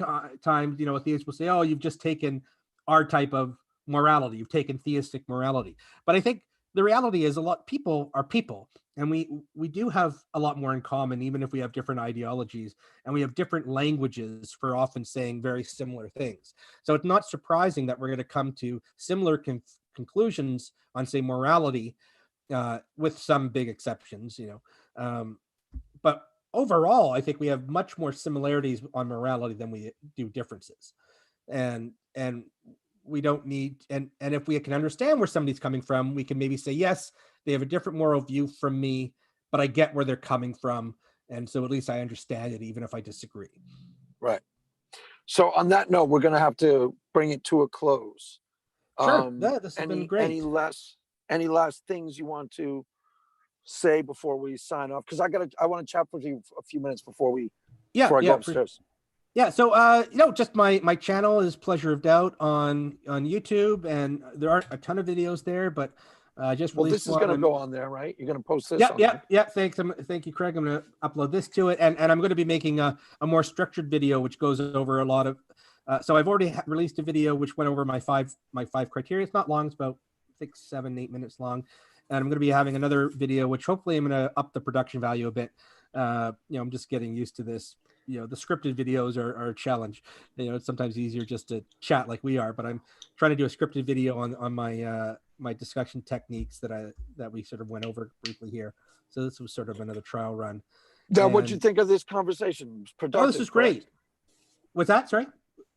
times atheists will say, oh, you've just taken our type of morality, you've taken theistic morality. But I think the reality is a lot people are people, and we do have a lot more in common, even if we have different ideologies and we have different languages for often saying very similar things. So it's not surprising that we're going to come to similar conclusions on, say, morality, with some big exceptions, but overall, I think we have much more similarities on morality than we do differences, and we don't need, and if we can understand where somebody's coming from, we can maybe say, yes, they have a different moral view from me, but I get where they're coming from, and so at least I understand it, even if I disagree. Right. So on that note, we're going to have to bring it to a close. Sure. Yeah, this has been great. Any last things you want to say before we sign off? Because I want to chat with you a few minutes before I go upstairs. Yeah, so just my channel is Pleasure of Doubt on YouTube, and there aren't a ton of videos there, but just Well, released this is going to go on there, right? You're going to post this. Yeah. Thank you, Craig. I'm going to upload this to it, and I'm going to be making a more structured video, which goes over a lot of. So I've already released a video which went over my five criteria. It's not long; it's about 6, 7, 8 minutes long, and I'm going to be having another video, which hopefully I'm going to up the production value a bit. I'm just getting used to this. The scripted videos are a challenge. It's sometimes easier just to chat like we are, but I'm trying to do a scripted video on my my discussion techniques that we sort of went over briefly here. So this was sort of another trial run. Now, what'd you think of this conversation? It was productive. Oh, this was great. What's that? Sorry?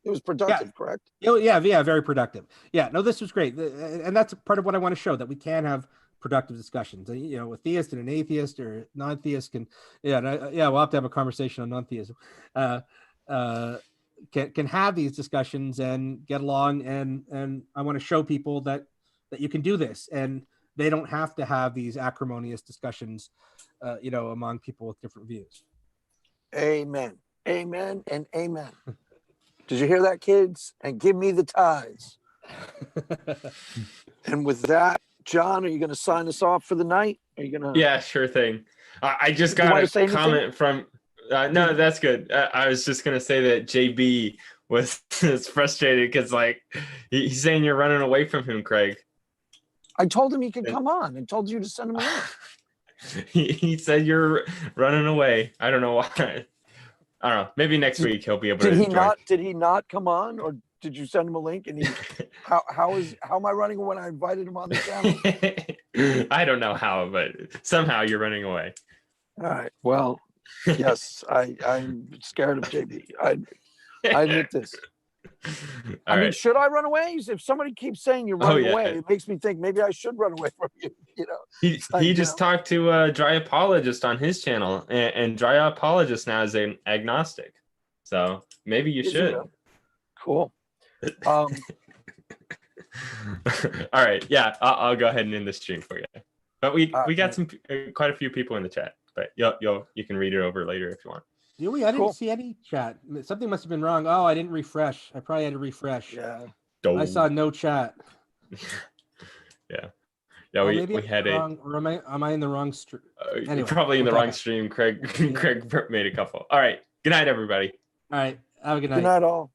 It was productive, correct? Yeah, very productive. Yeah, no, this was great. And that's part of what I want to show, that we can have productive discussions. A theist and an atheist or non-theist can, we'll have to have a conversation on non-theism. Can have these discussions and get along, and I want to show people that you can do this, and they don't have to have these acrimonious discussions, among people with different views. Amen. Amen and amen. Did you hear that, kids? And give me the ties. And with that, John, are you going to sign us off for the night? Are you going to? Yeah, sure thing. I just You got wanna say a anything? comment from. No, that's good. I was just gonna say that JB was frustrated because he's saying you're running away from him, Craig. I told him he could come on and told you to send him a link. He said you're running away. I don't know why. I don't know. Maybe next week he'll be able to join. Did he not come on, or did you send him a link? And how am I running when I invited him on the channel? I don't know how, but somehow you're running away. All right. Well, yes, I'm scared of JB. I admit this. All I mean, right. should I run away? If somebody keeps saying you're Oh, running yeah. away, it makes me think maybe I should run away from you. You know, He like, he you just know. talked to a dry apologist on his channel, and dry apologist now is an agnostic. So maybe you Is he should. really? Cool. Um, All right, yeah, I'll go ahead and end the stream for you. But we got man. quite a few people in the chat, but you can read it over later if you want. Do we? I didn't Cool. see any chat. Something must have been wrong. Oh, I didn't refresh. I probably had to refresh. yeah. I saw no chat. Yeah, Well, we maybe had I'm a wrong, or am I in the wrong stream? Anyway, probably in we'll the talk wrong after. stream. Craig made a couple. All right, good night, everybody. All right. Have a good Good night. night, all.